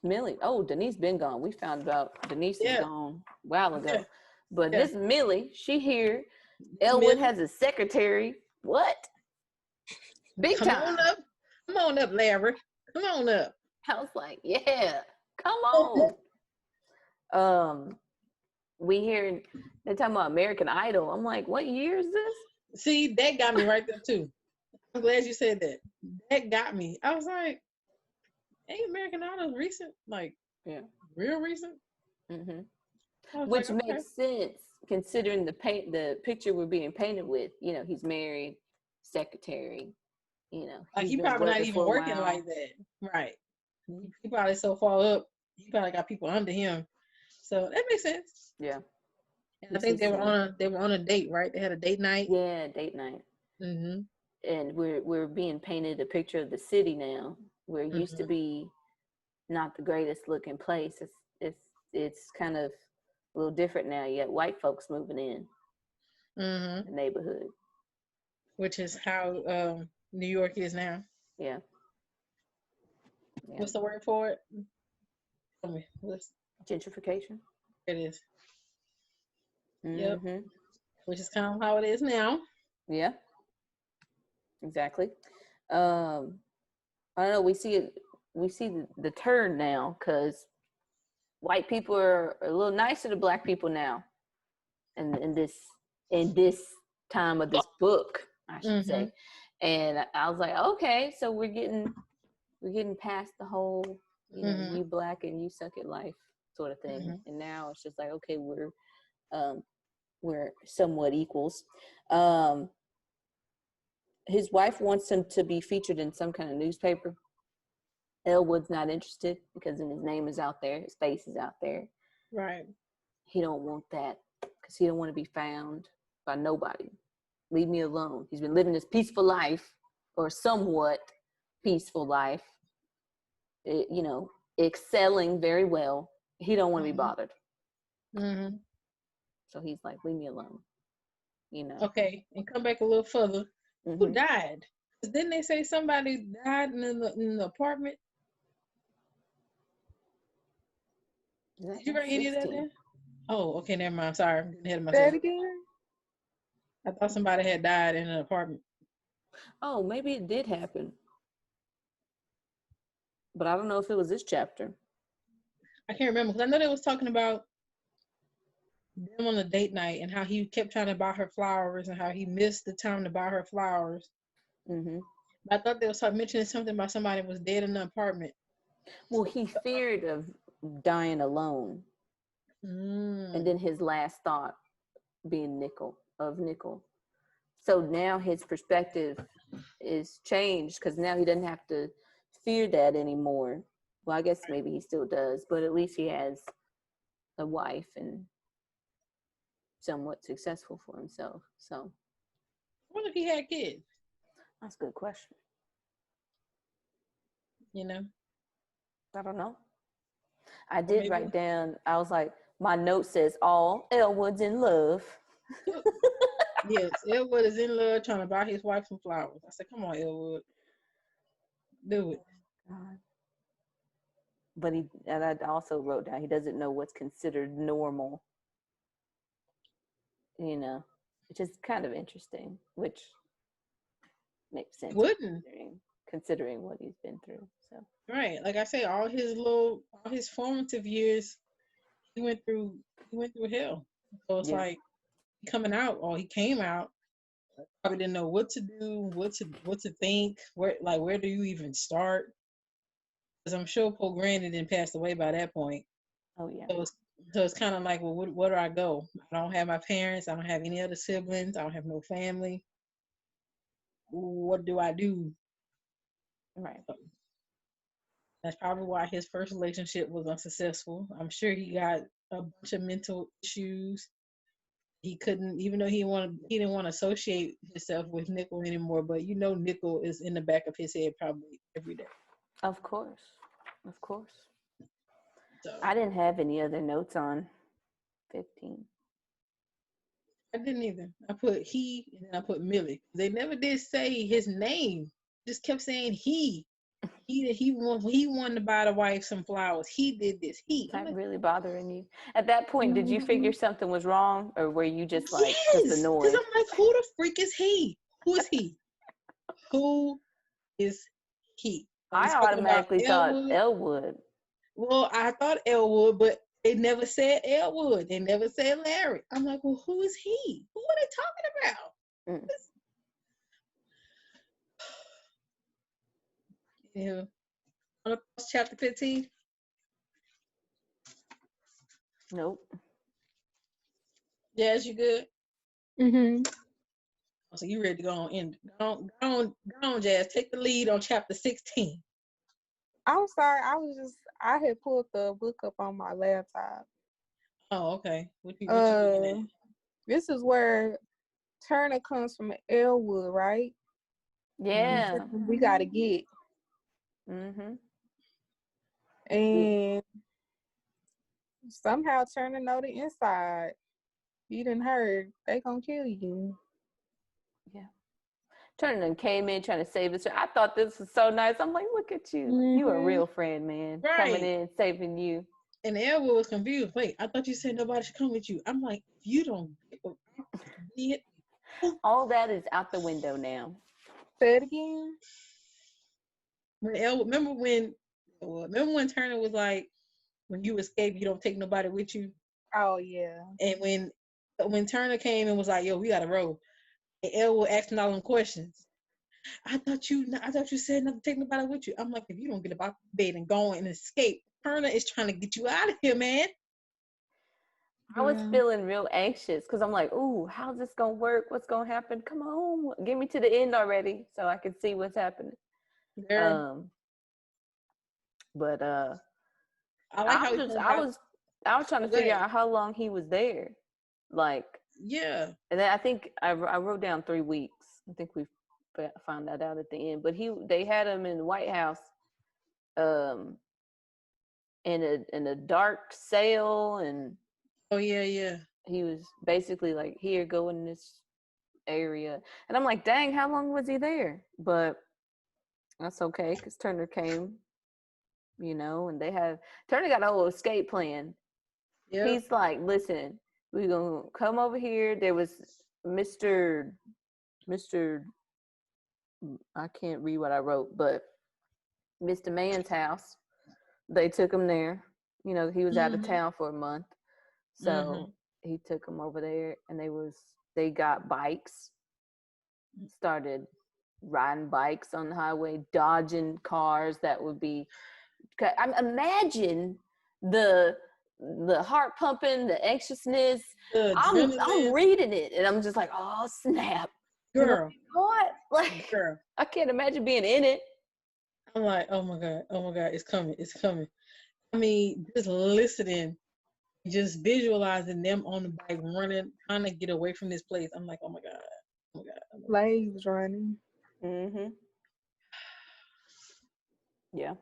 Millie. Oh, Denise been gone. We found out Denise is gone a while ago. Yeah. But this Millie, she here. Millie. Elwood has a secretary. What? Big Come time. Come on up, Larry. Come on up. I was like, yeah, come on. We hear they're talking about American Idol. I'm like, what year is this? See, that got me right there too. I'm glad you said that. That got me. I was like, ain't American Idol recent? Like, real recent? Mm-hmm. Which like, makes sense considering the picture we're being painted with. You know, he's married, secretary. You know, like he probably not even working like that, right? He probably so far up. He probably got people under him, so that makes sense. Yeah. And I think they were on a date, right? They had a date night. Yeah, date night. Mm-hmm. And we're being painted a picture of the city now, where it used to be not the greatest looking place. It's kind of a little different now. You got white folks moving in the neighborhood, which is how New York is now. Yeah. What's the word for it? Tell me. Gentrification. It is. Mm-hmm. Yep. Which is kind of how it is now. Yeah. Exactly. I don't know. We see the turn now because white people are a little nicer to black people now, and in this time of this book, I should say. And I was like, okay, so we're getting past the whole, you black and you suck at life sort of thing, and now it's just like, okay, we're somewhat equals. His wife wants him to be featured in some kind of newspaper. Elwood's not interested because his name is out there, his face is out there. Right. He don't want that because he don't want to be found by nobody. Leave me alone. He's been living this peaceful life, or somewhat peaceful life, excelling very well. He don't want to be bothered. So he's like, leave me alone. Okay, and come back a little further. Who died? Didn't they say somebody died in the apartment? Did you write any of that there? Oh, okay, never mind. Sorry, I'm getting ahead of myself. Say it again. I thought somebody had died in an apartment. Oh, maybe it did happen. But I don't know if it was this chapter. I can't remember because I know they was talking about them on a date night and how he kept trying to buy her flowers and how he missed the time to buy her flowers. But I thought they was mentioning something about somebody was dead in the apartment. Well, he feared of dying alone. And then his last thought being Nickel. So now his perspective is changed because now he doesn't have to fear that anymore. Well, I guess maybe he still does, but at least he has a wife and somewhat successful for himself. So what if he had kids? that's a good question. You know? I don't know. I did write down, I was like, my note says all Elwood's in love. Yes, Elwood is in love trying to buy his wife some flowers. I said, come on, Elwood. Do it. God. But and I also wrote down, he doesn't know what's considered normal. You know, which is kind of interesting, which makes sense. Considering what he's been through. So right, like I said, all his formative years, he went through hell. So it's like he came out, probably didn't know what to do, what to think, where do you even start? Because I'm sure Poe Granny didn't pass away by that point. Oh yeah. So it's kind of like, well, where do I go? I don't have my parents. I don't have any other siblings. I don't have no family. What do I do? Right. That's probably why his first relationship was unsuccessful. I'm sure he got a bunch of mental issues. He couldn't, even though he didn't want to associate himself with Nickel anymore. But Nickel is in the back of his head probably every day. Of course. So, I didn't have any other notes on 15. I didn't either. I put he and then I put Millie. They never did say his name. Just kept saying he. He wanted to buy the wife some flowers. He did this. That really bothering you. At that point, did you figure something was wrong, or were you just like just annoyed? Because I'm like, who the freak is he? Who is he? Who is he? I automatically thought Elwood. Well, I thought Elwood, but they never said Elwood. They never said Larry. I'm like, well, who is he? Who are they talking about? Yeah. Chapter 15? Nope. Jaz, you good? Mm-hmm. So you ready to go on? Go on, Jaz. Take the lead on chapter 16. I'm sorry. I had pulled the book up on my laptop. Oh, okay. What you looking at? This is where Turner comes from Elwood, right? Yeah. We gotta get. Mm-hmm. And somehow Turner know the inside. You didn't heard they gonna kill you. Yeah. Turner came in trying to save us. I thought this was so nice. I'm like, look at you. Mm-hmm. You a real friend, man. Right. Coming in, saving you. And Elwood was confused. Wait, I thought you said nobody should come with you. I'm like, you don't get it. All that is out the window now. Say it again. Remember when Turner was like, when you escape, you don't take nobody with you. Oh yeah. And when Turner came and was like, yo, we gotta roll. And Elwood asking all them questions. I thought you said not to take nobody with you. I'm like, if you don't get about the bed and go and escape, Turner is trying to get you out of here, man. I was feeling real anxious because I'm like, ooh, how's this gonna work? What's gonna happen? Come on, get me to the end already so I can see what's happening. Yeah. But I like I was trying to figure out how long he was there, like. Yeah. And then I think I wrote down 3 weeks. I think we found that out at the end. But they had him in the White House, in a dark cell, and oh yeah. He was basically like, here, go in this area, and I'm like, dang, how long was he there? But that's okay, because Turner came, and Turner got a whole escape plan. Yep. He's like, listen, we're gonna come over here. There was Mr. I can't read what I wrote, but Mr. Man's house. They took him there. He was out of town for a month, so he took him over there, and they got bikes, started riding bikes on the highway, dodging cars that would be. Imagine the the heart pumping, the anxiousness. The I'm adrenaline. reading it, and I'm just like, oh snap, Girl. What? Like, Girl. I can't imagine being in it. I'm like, oh my god, it's coming. I mean, just listening, just visualizing them on the bike running, trying to get away from this place. I'm like, oh my god, oh my god. Slaves running. Mm-hmm. Yeah.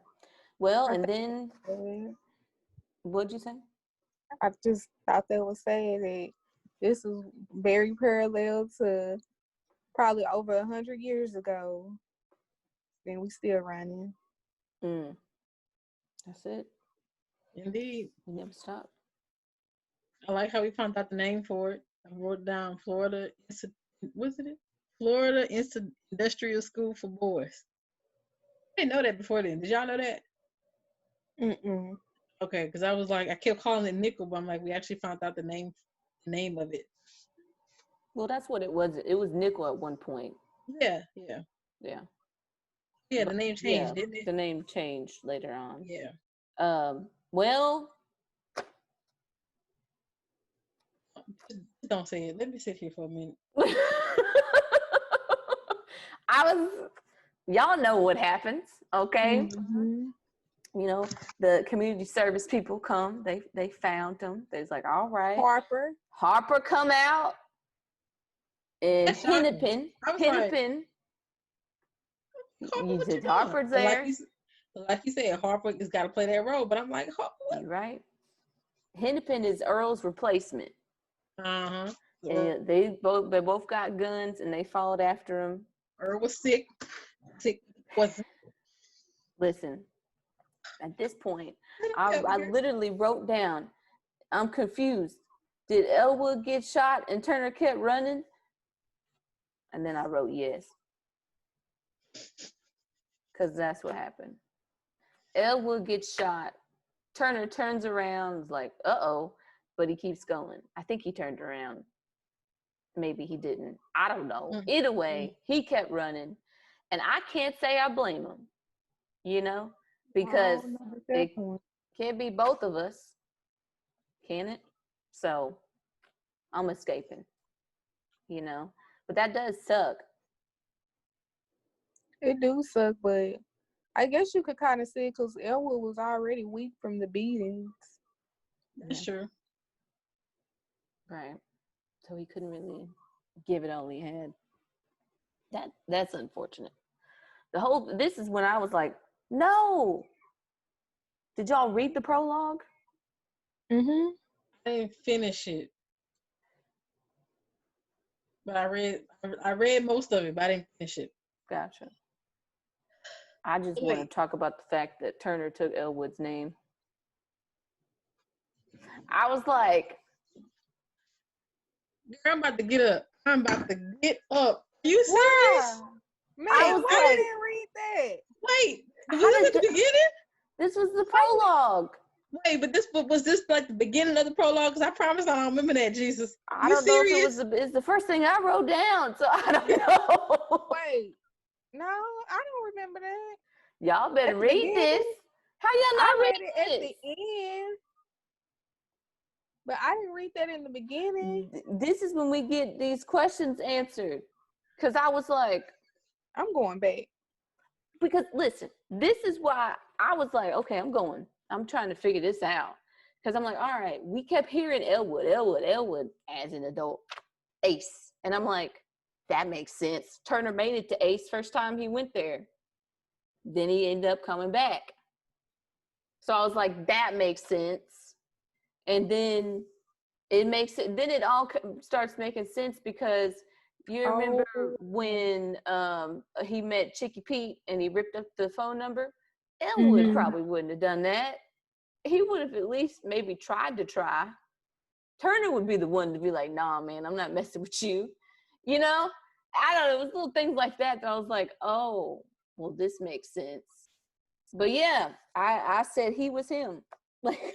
Well, and then what'd you say? I just thought they were saying that this is very parallel to probably over 100 years ago. And we still running. That's it. Indeed. We never stop. I like how we found out the name for it. I wrote down Florida Florida Industrial School for Boys. I didn't know that before then. Did y'all know that? Mm-mm. Okay, because I was like, I kept calling it Nickel, but I'm like, we actually found out the name of it. Well, that's what it was. It was Nickel at one point. Yeah. Yeah, the name changed, didn't it? The name changed later on. Yeah. Well, don't say it. Let me sit here for a minute. Y'all know what happens, okay? Mm-hmm. You know, the community service people come. They found them. They was like, all right. Harper come out. And Hennepin. You said Harper's there. Like you said, Harper has got to play that role. But I'm like, you're right. Hennepin is Earl's replacement. Uh-huh. And they both got guns, and they followed after him. Earl was sick. Listen, at this point, I literally wrote down, I'm confused. Did Elwood get shot and Turner kept running? And then I wrote yes. Because that's what happened. Elwood gets shot. Turner turns around, is like, uh-oh, but he keeps going. I think he turned around. Maybe he didn't. I don't know. Mm-hmm. Either way, he kept running. And I can't say I blame him, you know, because it can't be both of us, can it? So I'm escaping, you know. But that does suck. It do suck, but I guess you could kind of see it because Elwood was already weak from the beatings. That's true. Right. So he couldn't really give it all he had. That's unfortunate. This is when I was like, no. Did y'all read the prologue? Mm-hmm. I didn't finish it. But I read most of it, but I didn't finish it. Gotcha. I just want to talk about the fact that Turner took Elwood's name. I was like, girl, I'm about to get up. Are you serious? Man, I didn't read that. Wait, was this at the beginning? This was the prologue. Wait, but was this like the beginning of the prologue? Because I promise I don't remember that, Jesus. I don't know if it's the first thing I wrote down, so I don't know. Wait, no, I don't remember that. Y'all better read this. How y'all not read it at the end? But I didn't read that in the beginning. This is when we get these questions answered. Because I was like, I'm going back. Because listen, this is why I was like, okay, I'm trying to figure this out. Because I'm like, all right, we kept hearing Elwood as an adult. Ace. And I'm like, that makes sense. Turner made it to Ace first time he went there. Then he ended up coming back. So I was like, that makes sense. And then it all starts making sense because you remember when he met Chicky Pete and he ripped up the phone number? Elwood probably wouldn't have done that. He would have at least maybe tried to try. Turner would be the one to be like, nah, man, I'm not messing with you. You know? I don't know. It was little things like that I was like, oh, well, this makes sense. But yeah, I said he was him. Like,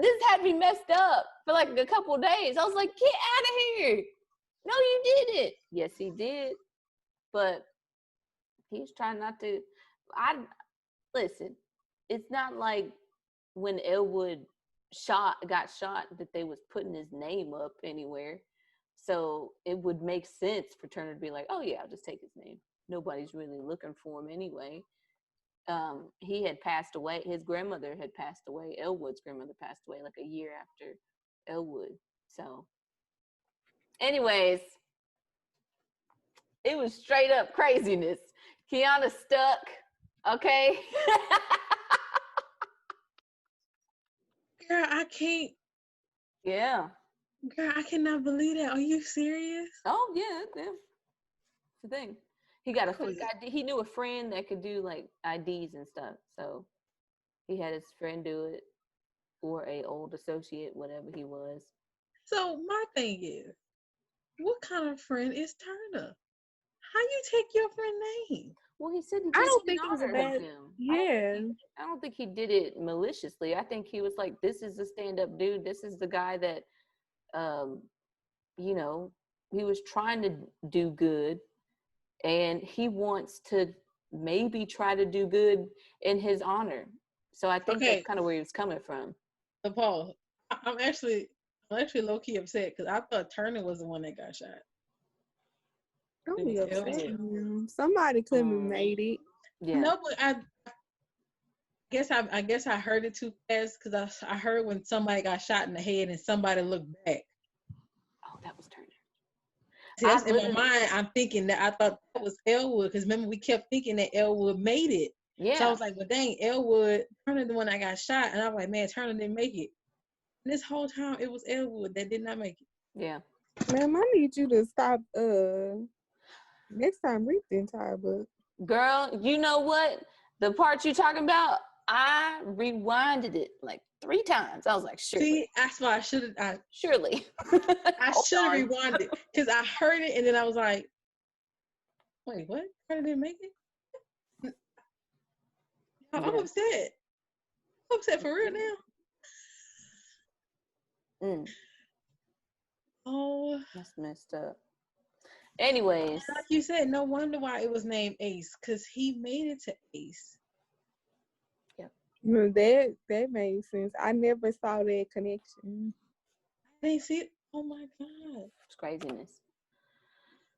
this had me messed up for like a couple of days. I was like, get out of here. No, you didn't. Yes, he did. But he's trying not to. Listen, it's not like when Elwood got shot that they was putting his name up anywhere. So it would make sense for Turner to be like, oh yeah, I'll just take his name. Nobody's really looking for him anyway. He had passed away. His grandmother had passed away. Elwood's grandmother passed away like a year after Elwood. So anyways, it was straight up craziness. Keiyana stuck. Okay. Girl, I can't. Yeah. Girl, I cannot believe that. Are you serious? Oh yeah. It's the thing. He got a fake ID. He knew a friend that could do like IDs and stuff. So he had his friend do it, or a old associate, whatever he was. So my thing is, what kind of friend is Turner? How you take your friend's name? Well, he said he I just don't think it was a honored bad. him. Yeah. I don't think he did it maliciously. I think he was like, this is the stand-up dude. This is the guy that, you know, he was trying to do good, and he wants to maybe try to do good in his honor. So I think that's kind of where he was coming from. So Paul, I'm actually low-key upset because I thought Turner was the one that got shot. Don't be upset. Somebody couldn't have made it. Yeah. No, but I guess I heard it too fast because I heard when somebody got shot in the head and somebody looked back. Oh, that was Turner. See, that's in my mind. I'm thinking that I thought that was Elwood because remember we kept thinking that Elwood made it. Yeah. So I was like, well, dang, Elwood, Turner the one that got shot, and I was like, man, Turner didn't make it. And this whole time it was Elwood that did not make it. Yeah. Ma'am, I need you to stop. Next time read the entire book. Girl, you know what? The part you talking about, I rewinded it like 3 times. I was like, surely. See, that's why I should have. Surely. I should have rewinded because I heard it and then I was like, wait, what? Turner didn't make it? I'm upset. I'm upset for real now. Oh, that's messed up. Anyways, like you said, no wonder why it was named Ace, because he made it to Ace. Yeah, that made sense. I never saw that connection. I didn't see it. Oh my god, it's craziness,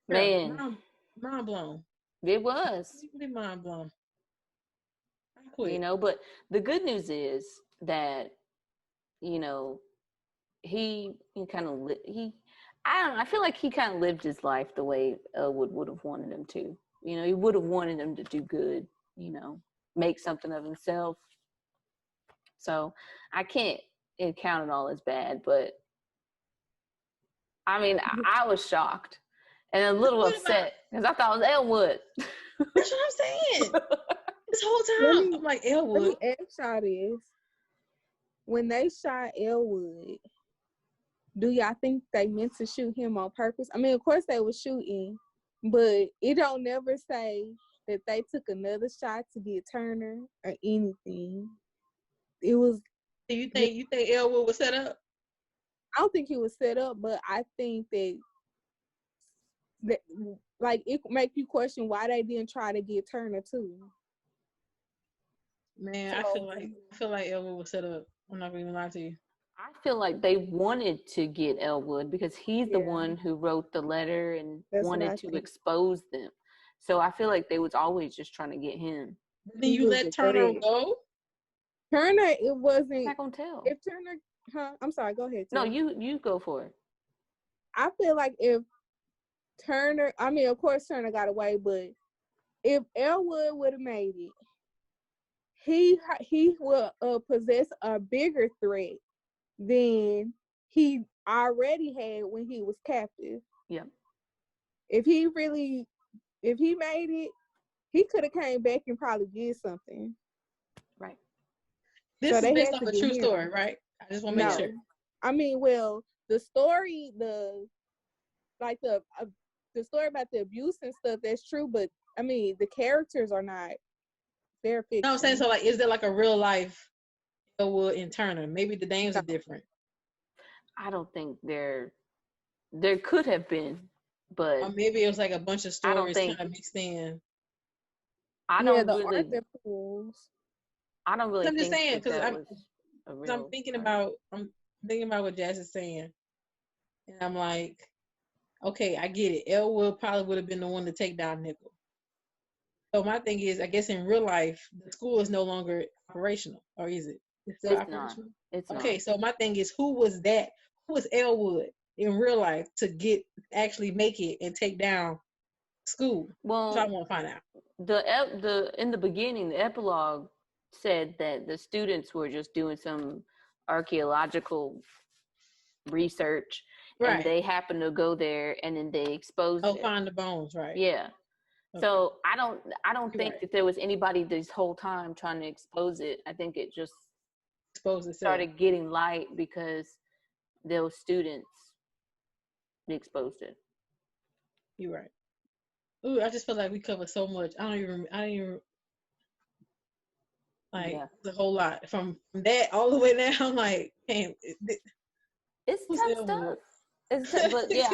man. Mind blown. It was really mind blown. You know, but the good news is that, you know, he kind of I don't know. I feel like he kind of lived his life the way Elwood would have wanted him to. You know, he would have wanted him to do good, you know, make something of himself. So I can't count it all as bad, but I mean, I was shocked and a little upset because I thought it was Elwood. That's what I'm saying. This whole time, I'm like, Elwood. Let me ask y'all this. When they shot Elwood, do y'all think they meant to shoot him on purpose? I mean, of course they were shooting, but it don't never say that they took another shot to get Turner or anything. It was. Do you think Elwood was set up? I don't think he was set up, but I think that like it make you question why they didn't try to get Turner too. Man, so, I feel like Elwood was set up. I'm not gonna lie to you. I feel like they wanted to get Elwood because he's the one who wrote the letter and wanted to expose them. So I feel like they was always just trying to get him. Then you let Turner go? Turner, it wasn't. I'm not gonna tell. If Turner, I'm sorry. Go ahead. No, you go for it. I feel like if Turner, I mean, of course Turner got away, but if Elwood would have made it, he will possess a bigger threat than he already had when he was captive. Yeah. If he made it, he could have came back and probably did something. Right. This is based off a true story, right? I just want to make sure. I mean, well, the story, the story about the abuse and stuff, that's true, but I mean, the characters are not. They're fiction. No, I'm saying, so like, is there like a real life Elwood and Turner? Maybe the names are different. I don't think there could have been, but or maybe it was like a bunch of stories kind of mixed in. I don't the really. Arthur pools. I don't really. I'm just saying because a 'Cause real. I'm thinking about what Jaz is saying, and I'm like, okay, I get it. Elwood probably would have been the one to take down Nickel. So my thing is, I guess in real life, the school is no longer operational, or is it? It's still It's not. operational. It's not. Okay, so my thing is, who was that? Who was Elwood in real life to actually make it and take down school? Well, So I want to find out. the in the beginning, the epilogue said that the students were just doing some archaeological research, and Right. they happened to go there, and then they exposed Oh, it. find the bones, right? Yeah. Okay. So I don't You're think right. that there was anybody this whole time trying to expose it. I think it just Expose itself. started getting light because those students exposed it. You're right. Ooh, I just feel like we covered so much. I don't even like Yeah. the whole lot from that all the way down. Like, damn, It's who's tough Elwood? stuff. But yeah,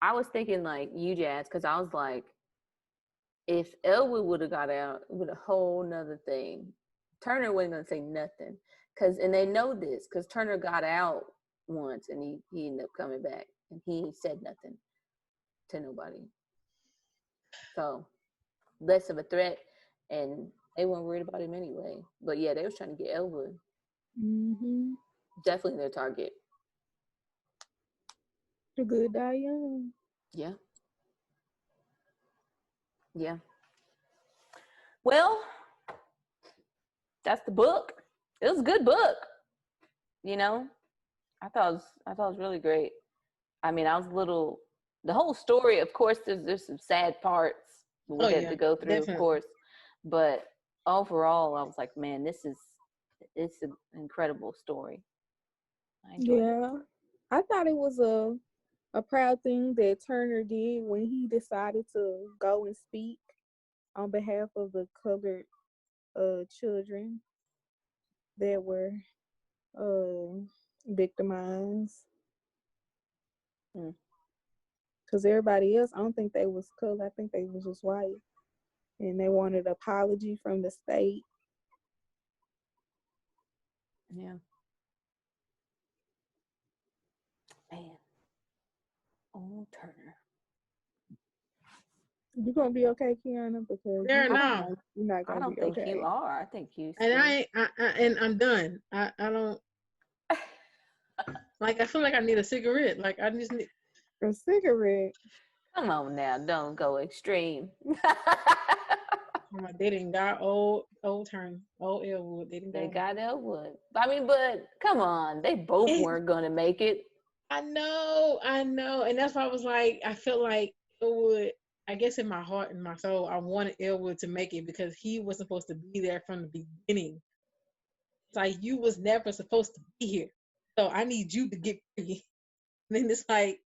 I was thinking like you, Jazz, because I was like, if Elwood would have got out with a whole nother thing, Turner wasn't gonna say nothing. And they know this, because Turner got out once and he ended up coming back and he said nothing to nobody. So less of a threat, and they weren't worried about him anyway. But yeah, they was trying to get Elwood. Mm-hmm. Definitely their target. The good die young. Yeah. Yeah. Well, that's the book. It was a good book. You know, I thought it was really great. I mean, I was a little. The whole story, of course, there's some sad parts we had to go through, definitely. of course, but overall, I was like, man, it's an incredible story. I enjoyed it. I thought it was a proud thing that Turner did when he decided to go and speak on behalf of the colored children that were victimized. Because everybody else, I don't think they was colored. I think they was just white. And they wanted an apology from the state. Yeah. Man. Oh, Turner. You gonna be okay, Keiyana? Because There you're now. not I gonna don't be think okay. you are. I think you. And and I'm done. I don't. Like, I feel like I need a cigarette. Like, I just need a cigarette. Come on now, don't go extreme. they didn't got old Turner, old Elwood. They got Elwood. I mean, but come on, they both weren't gonna make it. I know, and that's why I was like, I felt like Elwood. I guess in my heart and my soul, I wanted Elwood to make it because he was supposed to be there from the beginning. It's like, you was never supposed to be here, so I need you to get free. And then it's like,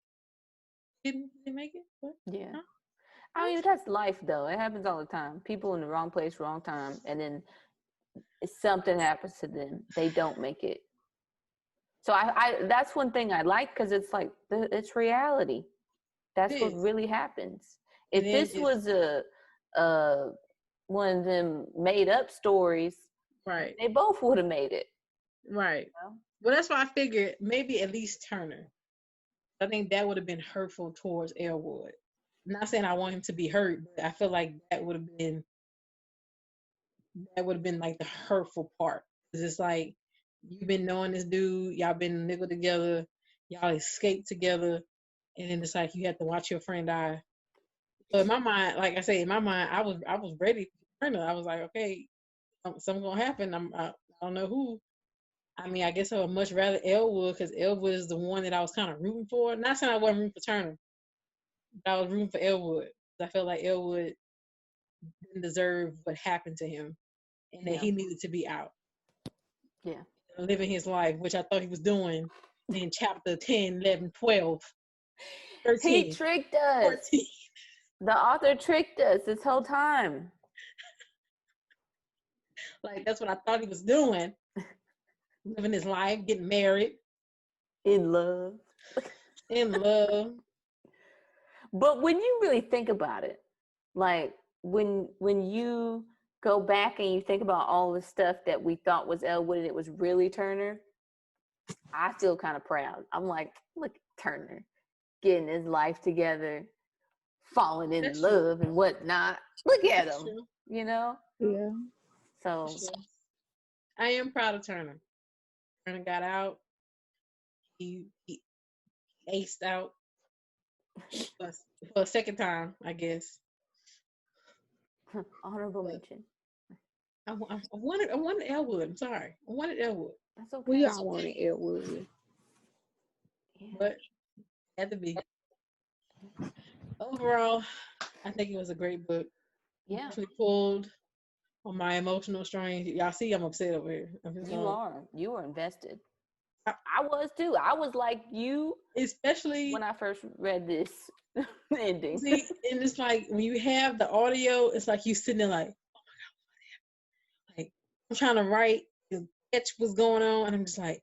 didn't they make it? What? Yeah. Huh? I mean, that's life, though. It happens all the time. People in the wrong place, wrong time, and then something happens to them. They don't make it. So I that's one thing I like, because it's like it's reality. That's what really happens. If this was a one of them made up stories, right, they both would have made it. Right. You know? Well, that's why I figured maybe at least Turner. I think that would have been hurtful towards Elwood. I'm not saying I want him to be hurt, but I feel like that would have been like the hurtful part. Because it's like, you've been knowing this dude, y'all been niggled together, y'all escaped together, and then it's like you have to watch your friend die. So in my mind, like I say, I was ready for Turner. I was like, okay, something's gonna happen. I don't know who. I mean, I guess I would much rather Elwood, because Elwood is the one that I was kind of rooting for. Not saying I wasn't rooting for Turner, but I was rooting for Elwood. I felt like Elwood didn't deserve what happened to him, and that he needed to be out. Yeah. Living his life, which I thought he was doing in chapter 10, 11, 12, 13. He tricked us. 14. The author tricked us this whole time. Like, that's what I thought he was doing. Living his life, getting married. In love. In love. But when you really think about it, like when you go back and you think about all the stuff that we thought was Elwood and it was really Turner, I feel kind of proud. I'm like, look at Turner getting his life together, falling in love and whatnot. Look at him, you know? Yeah. So I am proud of Turner. Turner got out. He aced out for a second time, I guess. Honorable mention. I wanted Elwood. I'm sorry. I wanted Elwood. That's okay. We all wanted Elwood. Yeah. But had to be. Overall, I think it was a great book. Yeah. Definitely pulled on my emotional strings. Y'all see I'm upset over here. You were invested. I was too. I was like you. Especially when I first read this ending. See, and it's like when you have the audio, it's like you sitting there like, oh my God, like I'm trying to write, the sketch was going on, and I'm just like,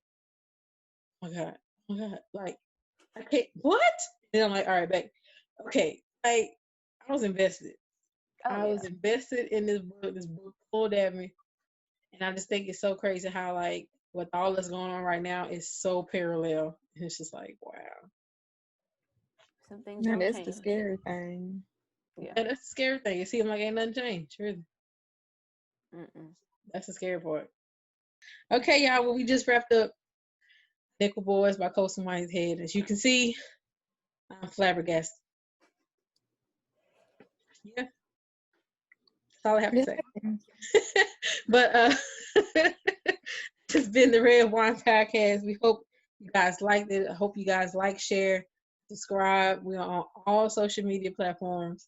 oh my God, like I can't, what? And I'm like, all right, back. Okay, like I was invested. I was invested in this book. This book pulled at me, and I just think it's so crazy how like with all that's going on right now is so parallel. And it's just like, wow. Some things that's change. The scary thing. Yeah, that's the scary thing. It seems like ain't nothing changed, really. That's the scary part. Okay, y'all. Well, we just wrapped up Nickel Boys by Colson Whitehead. As you can see, I'm flabbergasted. Yeah. That's all I have to say. But it's been the Red Wine Podcast. We hope you guys liked it. I hope you guys like, share, subscribe. We are on all social media platforms.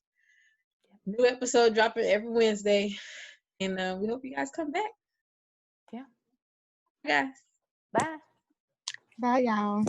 New episode dropping every Wednesday. And we hope you guys come back. Yeah. Guys. Bye. Bye, y'all.